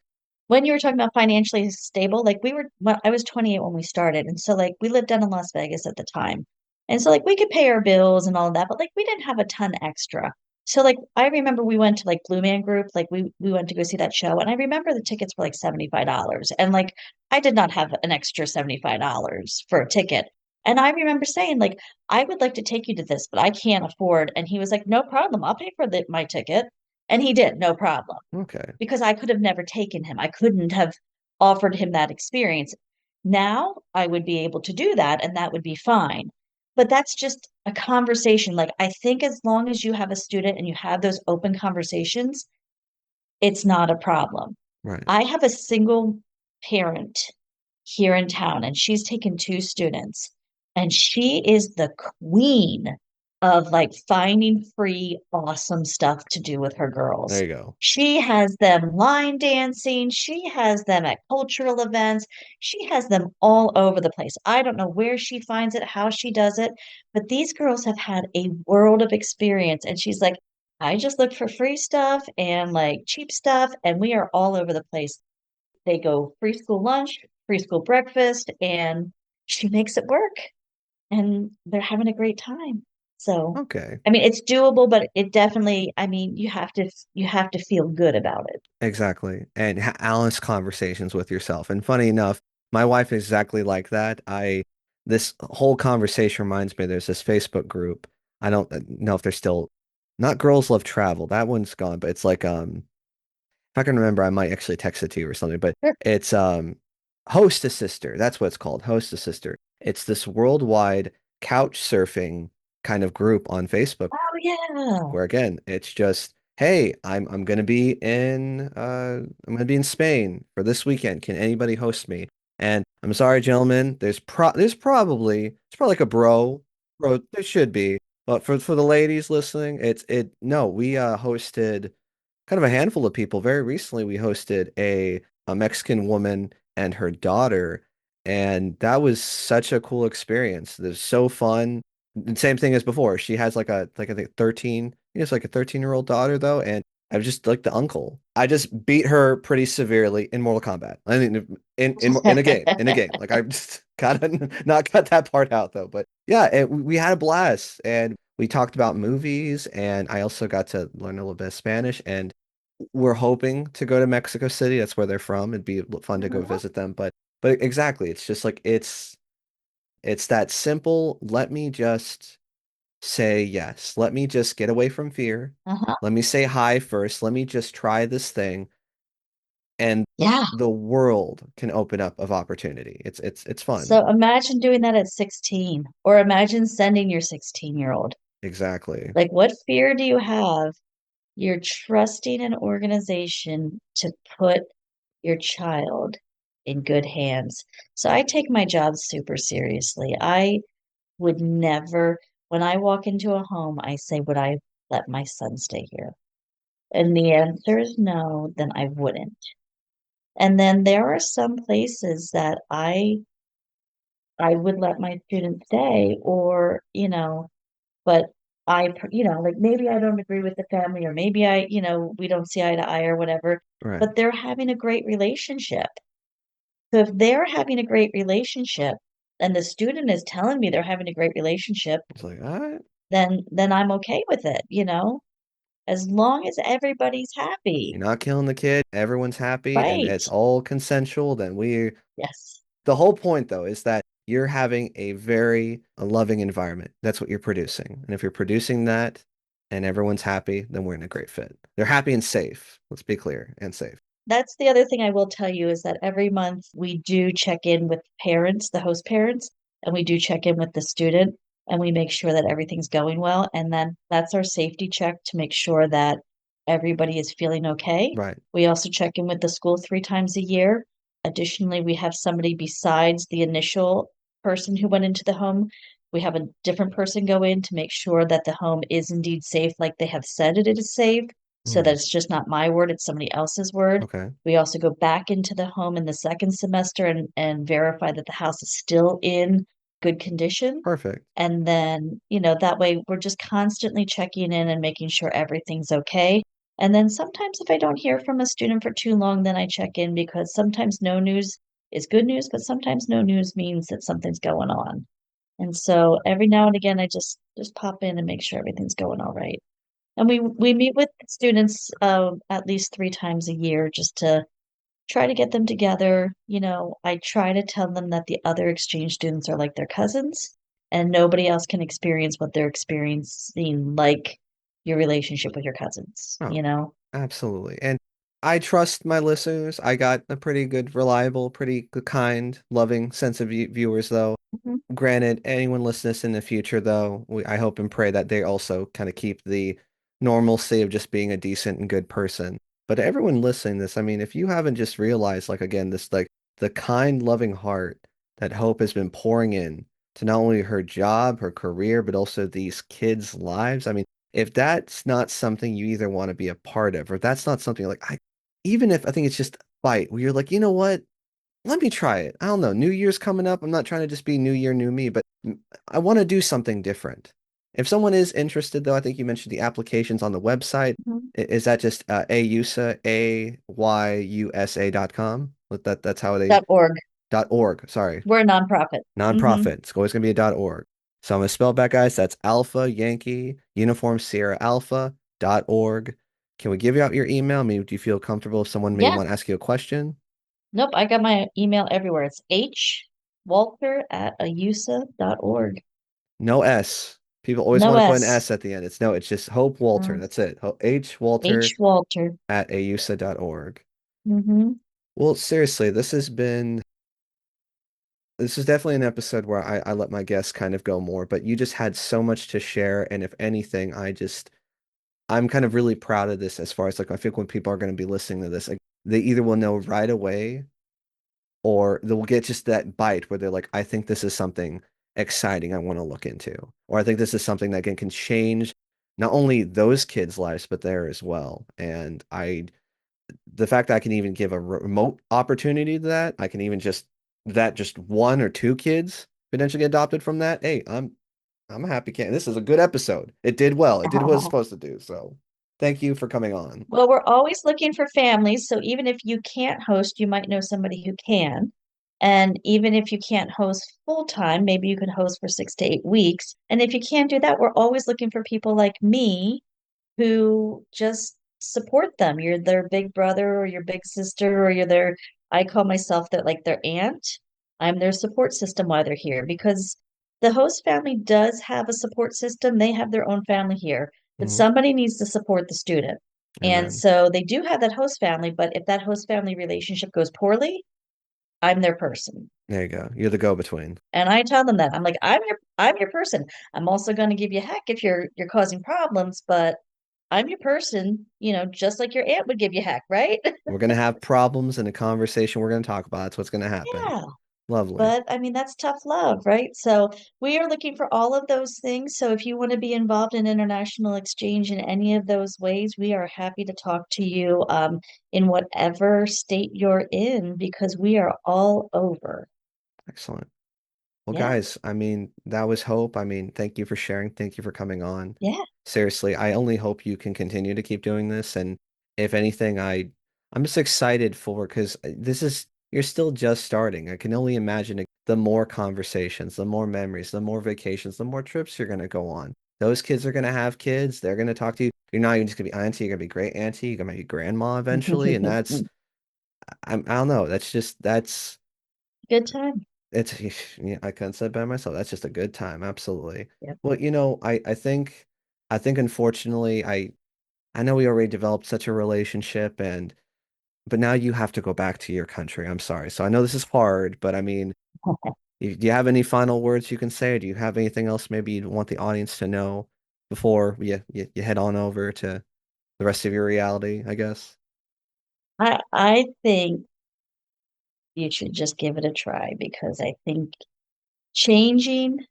[SPEAKER 3] When you were talking about financially stable, like well, I was 28 when we started. And so like we lived down in Las Vegas at the time. And so like we could pay our bills and all of that, but like we didn't have a ton extra. So like I remember we went to like Blue Man Group, like we went to go see that show. And I remember the tickets were like $75. And like I did not have an extra $75 for a ticket. And I remember saying, like, I would like to take you to this, but I can't afford. And he was like, no problem. I'll pay for my ticket. And he did, no problem
[SPEAKER 1] okay,
[SPEAKER 3] because I could have never taken him. I couldn't have offered him that experience. Now I would be able to do that and that would be fine. But that's just a conversation. Like, I think as long as you have a student and you have those open conversations, it's not a problem.
[SPEAKER 1] right.
[SPEAKER 3] I have a single parent here in town, and she's taken two students, and she is the queen of like finding free, awesome stuff to do with her
[SPEAKER 1] There
[SPEAKER 3] girls.
[SPEAKER 1] you go.
[SPEAKER 3] She has them line dancing, she has them at cultural events, she has them all over the place. I don't know where she finds it, how she does it, but these girls have had a world of experience. And she's like, I just look for free stuff and like cheap stuff, and we are all over the place. They go free school lunch, free school breakfast, and she makes it work and they're having a great time. So,
[SPEAKER 1] Okay.
[SPEAKER 3] I mean, it's doable, but it definitely, I mean, you have to feel good about it.
[SPEAKER 1] Exactly. And honest conversations with yourself. And funny enough, my wife is exactly like that. This whole conversation reminds me, there's this Facebook group. I don't know if they're still, not Girls Love Travel. That one's gone, but it's like, if I can remember, I might actually text it to you or something, but
[SPEAKER 3] Sure.
[SPEAKER 1] it's, Host a Sister. That's what it's called. Host a Sister. It's this worldwide couch surfing kind of group on Facebook
[SPEAKER 3] Oh yeah.
[SPEAKER 1] where again, it's just, hey, I'm gonna be in I'm gonna be in Spain for this weekend. Can anybody host me? And I'm sorry, gentlemen, there's probably it's probably like a bro, there should be. But for the ladies listening, it no, we hosted kind of a handful of people. Very recently, we hosted a Mexican woman and her daughter, and that was such a cool experience. It was so fun. And same thing as before. She has like I think 13, it's like a 13-year-old daughter though, and I was just like the uncle. I just beat her pretty severely in Mortal Kombat. I mean, in a game. Like I just gotta not cut that part out though. But yeah, we had a blast, and we talked about movies, and I also got to learn a little bit of Spanish, and we're hoping to go to Mexico City. That's where they're from. It'd be fun to go
[SPEAKER 3] Mhm.
[SPEAKER 1] visit them. But exactly, it's just like it's that simple. Let me just say yes. Let me just get away from fear.
[SPEAKER 3] Uh-huh.
[SPEAKER 1] Let me say hi first. Let me just try this thing, and
[SPEAKER 3] Yeah.
[SPEAKER 1] the world can open up of opportunity. It's fun.
[SPEAKER 3] So imagine doing that at 16, or imagine sending your 16-year-old.
[SPEAKER 1] Exactly.
[SPEAKER 3] Like, what fear do you have? You're trusting an organization to put your child in good hands. So I take my job super seriously. I would never, when I walk into a home, I say, would I let my son stay here? And the answer is no, then I wouldn't. And then there are some places that I would let my students stay, or, but like maybe I don't agree with the family, or maybe we don't see eye to eye or whatever,
[SPEAKER 1] Right.
[SPEAKER 3] but they're having a great relationship. So if they're having a great relationship and the student is telling me they're having a great relationship,
[SPEAKER 1] It's like, all right,
[SPEAKER 3] then I'm okay with it, as long as everybody's happy.
[SPEAKER 1] you're not killing the kid. Everyone's happy, and
[SPEAKER 3] Right.
[SPEAKER 1] it's all consensual. Then we
[SPEAKER 3] Yes.
[SPEAKER 1] The whole point, though, is that you're having a loving environment. That's what you're producing. And if you're producing that and everyone's happy, then we're in a great fit. They're happy and safe. Let's be clear, and safe.
[SPEAKER 3] That's the other thing I will tell you is that every month we do check in with parents, the host parents, and we do check in with the student, and we make sure that everything's going well. And then that's our safety check to make sure that everybody is feeling okay.
[SPEAKER 1] Right.
[SPEAKER 3] We also check in with the school 3 times a year. Additionally, we have somebody besides the initial person who went into the home. We have a different person go in to make sure that the home is indeed safe, like they have said it is safe, so that
[SPEAKER 1] Hmm.
[SPEAKER 3] it's just not my word, it's somebody else's word.
[SPEAKER 1] Okay.
[SPEAKER 3] We also go back into the home in the second semester and verify that the house is still in good condition.
[SPEAKER 1] Perfect.
[SPEAKER 3] And then, that way we're just constantly checking in and making sure everything's okay. And then sometimes if I don't hear from a student for too long, then I check in, because sometimes no news is good news, but sometimes no news means that something's going on. And so every now and again, I just pop in and make sure everything's going all right. And we meet with students at least 3 times a year just to try to get them together. I try to tell them that the other exchange students are like their cousins, and nobody else can experience what they're experiencing, like your relationship with your cousins,
[SPEAKER 1] Oh,
[SPEAKER 3] you know?
[SPEAKER 1] absolutely. And I trust my listeners. I got a pretty good, reliable, pretty good, kind, loving sense of viewers, though.
[SPEAKER 3] Mhm.
[SPEAKER 1] Granted, anyone listening to this in the future, though, I hope and pray that they also kind of keep the normalcy of just being a decent and good person. But everyone listening to this, I mean, if you haven't just realized, like, again, this, like, the kind, loving heart that Hope has been pouring in to not only her job, her career, but also these kids' lives. I mean, if that's not something you either want to be a part of, or if that's not something like, even if I think it's just a fight where you're like, you know what? Let me try it. I don't know. New Year's coming up. I'm not trying to just be New Year, new me, but I want to do something different. If someone is interested, though, I think you mentioned the applications on the website.
[SPEAKER 3] Mhm.
[SPEAKER 1] Is that just Ayusa, AYUSA.com? That's how they
[SPEAKER 3] .org.
[SPEAKER 1] .org, sorry.
[SPEAKER 3] We're a nonprofit.
[SPEAKER 1] Nonprofit. It's always going to be a .org. So I'm going to spell it back, guys. That's Alpha Yankee Uniform Sierra Alpha .org. Can we give out your email? I mean, do you feel comfortable if someone may
[SPEAKER 3] Yeah.
[SPEAKER 1] want to ask you a question?
[SPEAKER 3] Nope. I got my email everywhere. It's hwalter@ayusa.org.
[SPEAKER 1] No S. People always
[SPEAKER 3] No
[SPEAKER 1] want to put an
[SPEAKER 3] S.
[SPEAKER 1] S at the end. It's just Hope Walter.
[SPEAKER 3] Mm.
[SPEAKER 1] That's it. H Walter
[SPEAKER 3] Hwalter.
[SPEAKER 1] at ayusa.org.
[SPEAKER 3] Mm-hmm.
[SPEAKER 1] Well, seriously, this is definitely an episode where I let my guests kind of go more, but you just had so much to share. And if anything, I'm kind of really proud of this as far as like, I think when people are going to be listening to this, like, they either will know right away or they'll get just that bite where they're like, I think this is something exciting I want to look into, or I think this is something that can change not only those kids' lives, but there as well. And the fact that I can even give a remote opportunity to that, I can even just one or two kids potentially get adopted from that. Hey, I'm a happy can. This is a good episode. It did well. It did what it's supposed to do. So thank you for coming on.
[SPEAKER 3] Well, we're always looking for families. So even if you can't host, you might know somebody who can. And even if you can't host full time, maybe you could host for 6 to 8 weeks. And if you can't do that, we're always looking for people like me who just support them. You're their big brother or your big sister, or you're their, I call myself that like their aunt. I'm their support system while they're here because the host family does have a support system. They have their own family here, but
[SPEAKER 1] Mhm.
[SPEAKER 3] somebody needs to support the student. And
[SPEAKER 1] Amen.
[SPEAKER 3] so they do have that host family, but if that host family relationship goes poorly, I'm their person.
[SPEAKER 1] There you go. You're the go-between.
[SPEAKER 3] And I tell them that. I'm like, I'm your person. I'm also going to give you heck if you're causing problems, but I'm your person, just like your aunt would give you heck, right?
[SPEAKER 1] We're gonna have problems in a conversation we're gonna talk about. That's what's gonna happen.
[SPEAKER 3] Yeah.
[SPEAKER 1] Lovely.
[SPEAKER 3] But I mean, that's tough love, right? So we are looking for all of those things. So if you want to be involved in international exchange in any of those ways, we are happy to talk to you in whatever state you're in because we are all over.
[SPEAKER 1] Excellent. Well,
[SPEAKER 3] Yeah.
[SPEAKER 1] guys, I mean, that was Hope. I mean, thank you for sharing. Thank you for coming on.
[SPEAKER 3] Yeah.
[SPEAKER 1] Seriously, I only hope you can continue to keep doing this. And if anything, I'm just excited for because you're still just starting. I can only imagine the more conversations, the more memories, the more vacations, the more trips you're gonna go on. Those kids are gonna have kids. They're gonna talk to you. You're not even just gonna be auntie. You're gonna be great auntie. You're gonna be grandma eventually. And I don't know. That's
[SPEAKER 3] Good time.
[SPEAKER 1] it's yeah, I couldn't say it by myself. That's just a good time. Absolutely.
[SPEAKER 3] Yep.
[SPEAKER 1] Well, I think unfortunately I know we already developed such a relationship but now you have to go back to your country. I'm sorry. So I know this is hard, but I mean, do you have any final words you can say? Or do you have anything else maybe you want the audience to know before you head on over to the rest of your reality, I guess?
[SPEAKER 3] I think you should just give it a try because I think changing,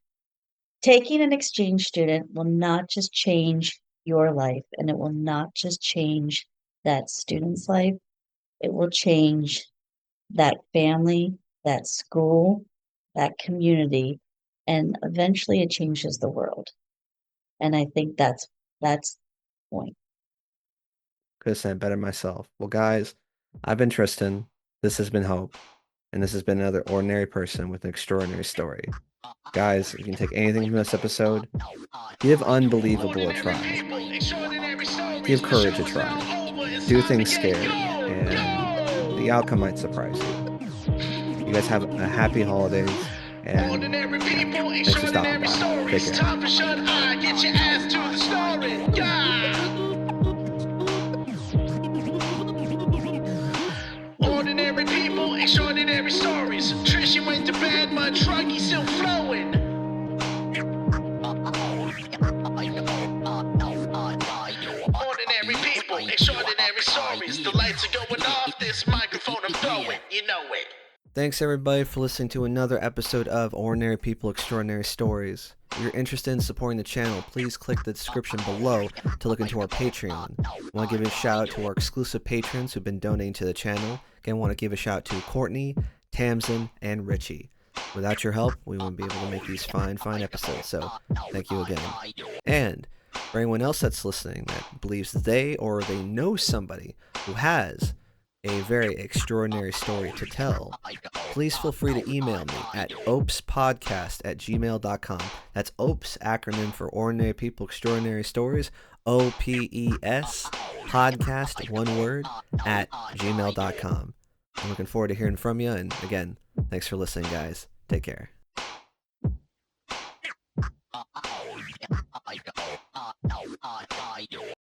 [SPEAKER 3] taking an exchange student will not just change your life and it will not just change that student's life. It will change that family, that school, that community, and eventually it changes the world. And I think that's the point.
[SPEAKER 1] Could have said better myself. Well, guys, I've been Tristan. This has been Hope. And this has been another ordinary person with an extraordinary story. Guys, if you can take anything from this episode, give unbelievable a try. Give courage a try. Do things scared, and the outcome might surprise you. You guys have a happy holidays, and thanks for stopping by. Take care.
[SPEAKER 2] Ordinary people, extraordinary stories. Trisha went to bed, but Truggy's still flowing. Ordinary people, extraordinary stories. The lights are going off, this microphone I'm throwing. You know it.
[SPEAKER 1] Thanks everybody for listening to another episode of Ordinary People, Extraordinary Stories. If you're interested in supporting the channel, please click the description below to look into our Patreon. I want to give a shout out to our exclusive patrons who've been donating to the channel. Again, I want to give a shout out to Courtney, Tamsin, and Richie. Without your help, we wouldn't be able to make these fine episodes, so thank you again. And for anyone else that's listening that believes they or they know somebody who has a very extraordinary story to tell, please feel free to email me at OPESpodcast@gmail.com. That's OPES, acronym for Ordinary People Extraordinary Stories, OPES, podcast, one word, at gmail.com. I'm looking forward to hearing from you, and again, thanks for listening, guys. Take care.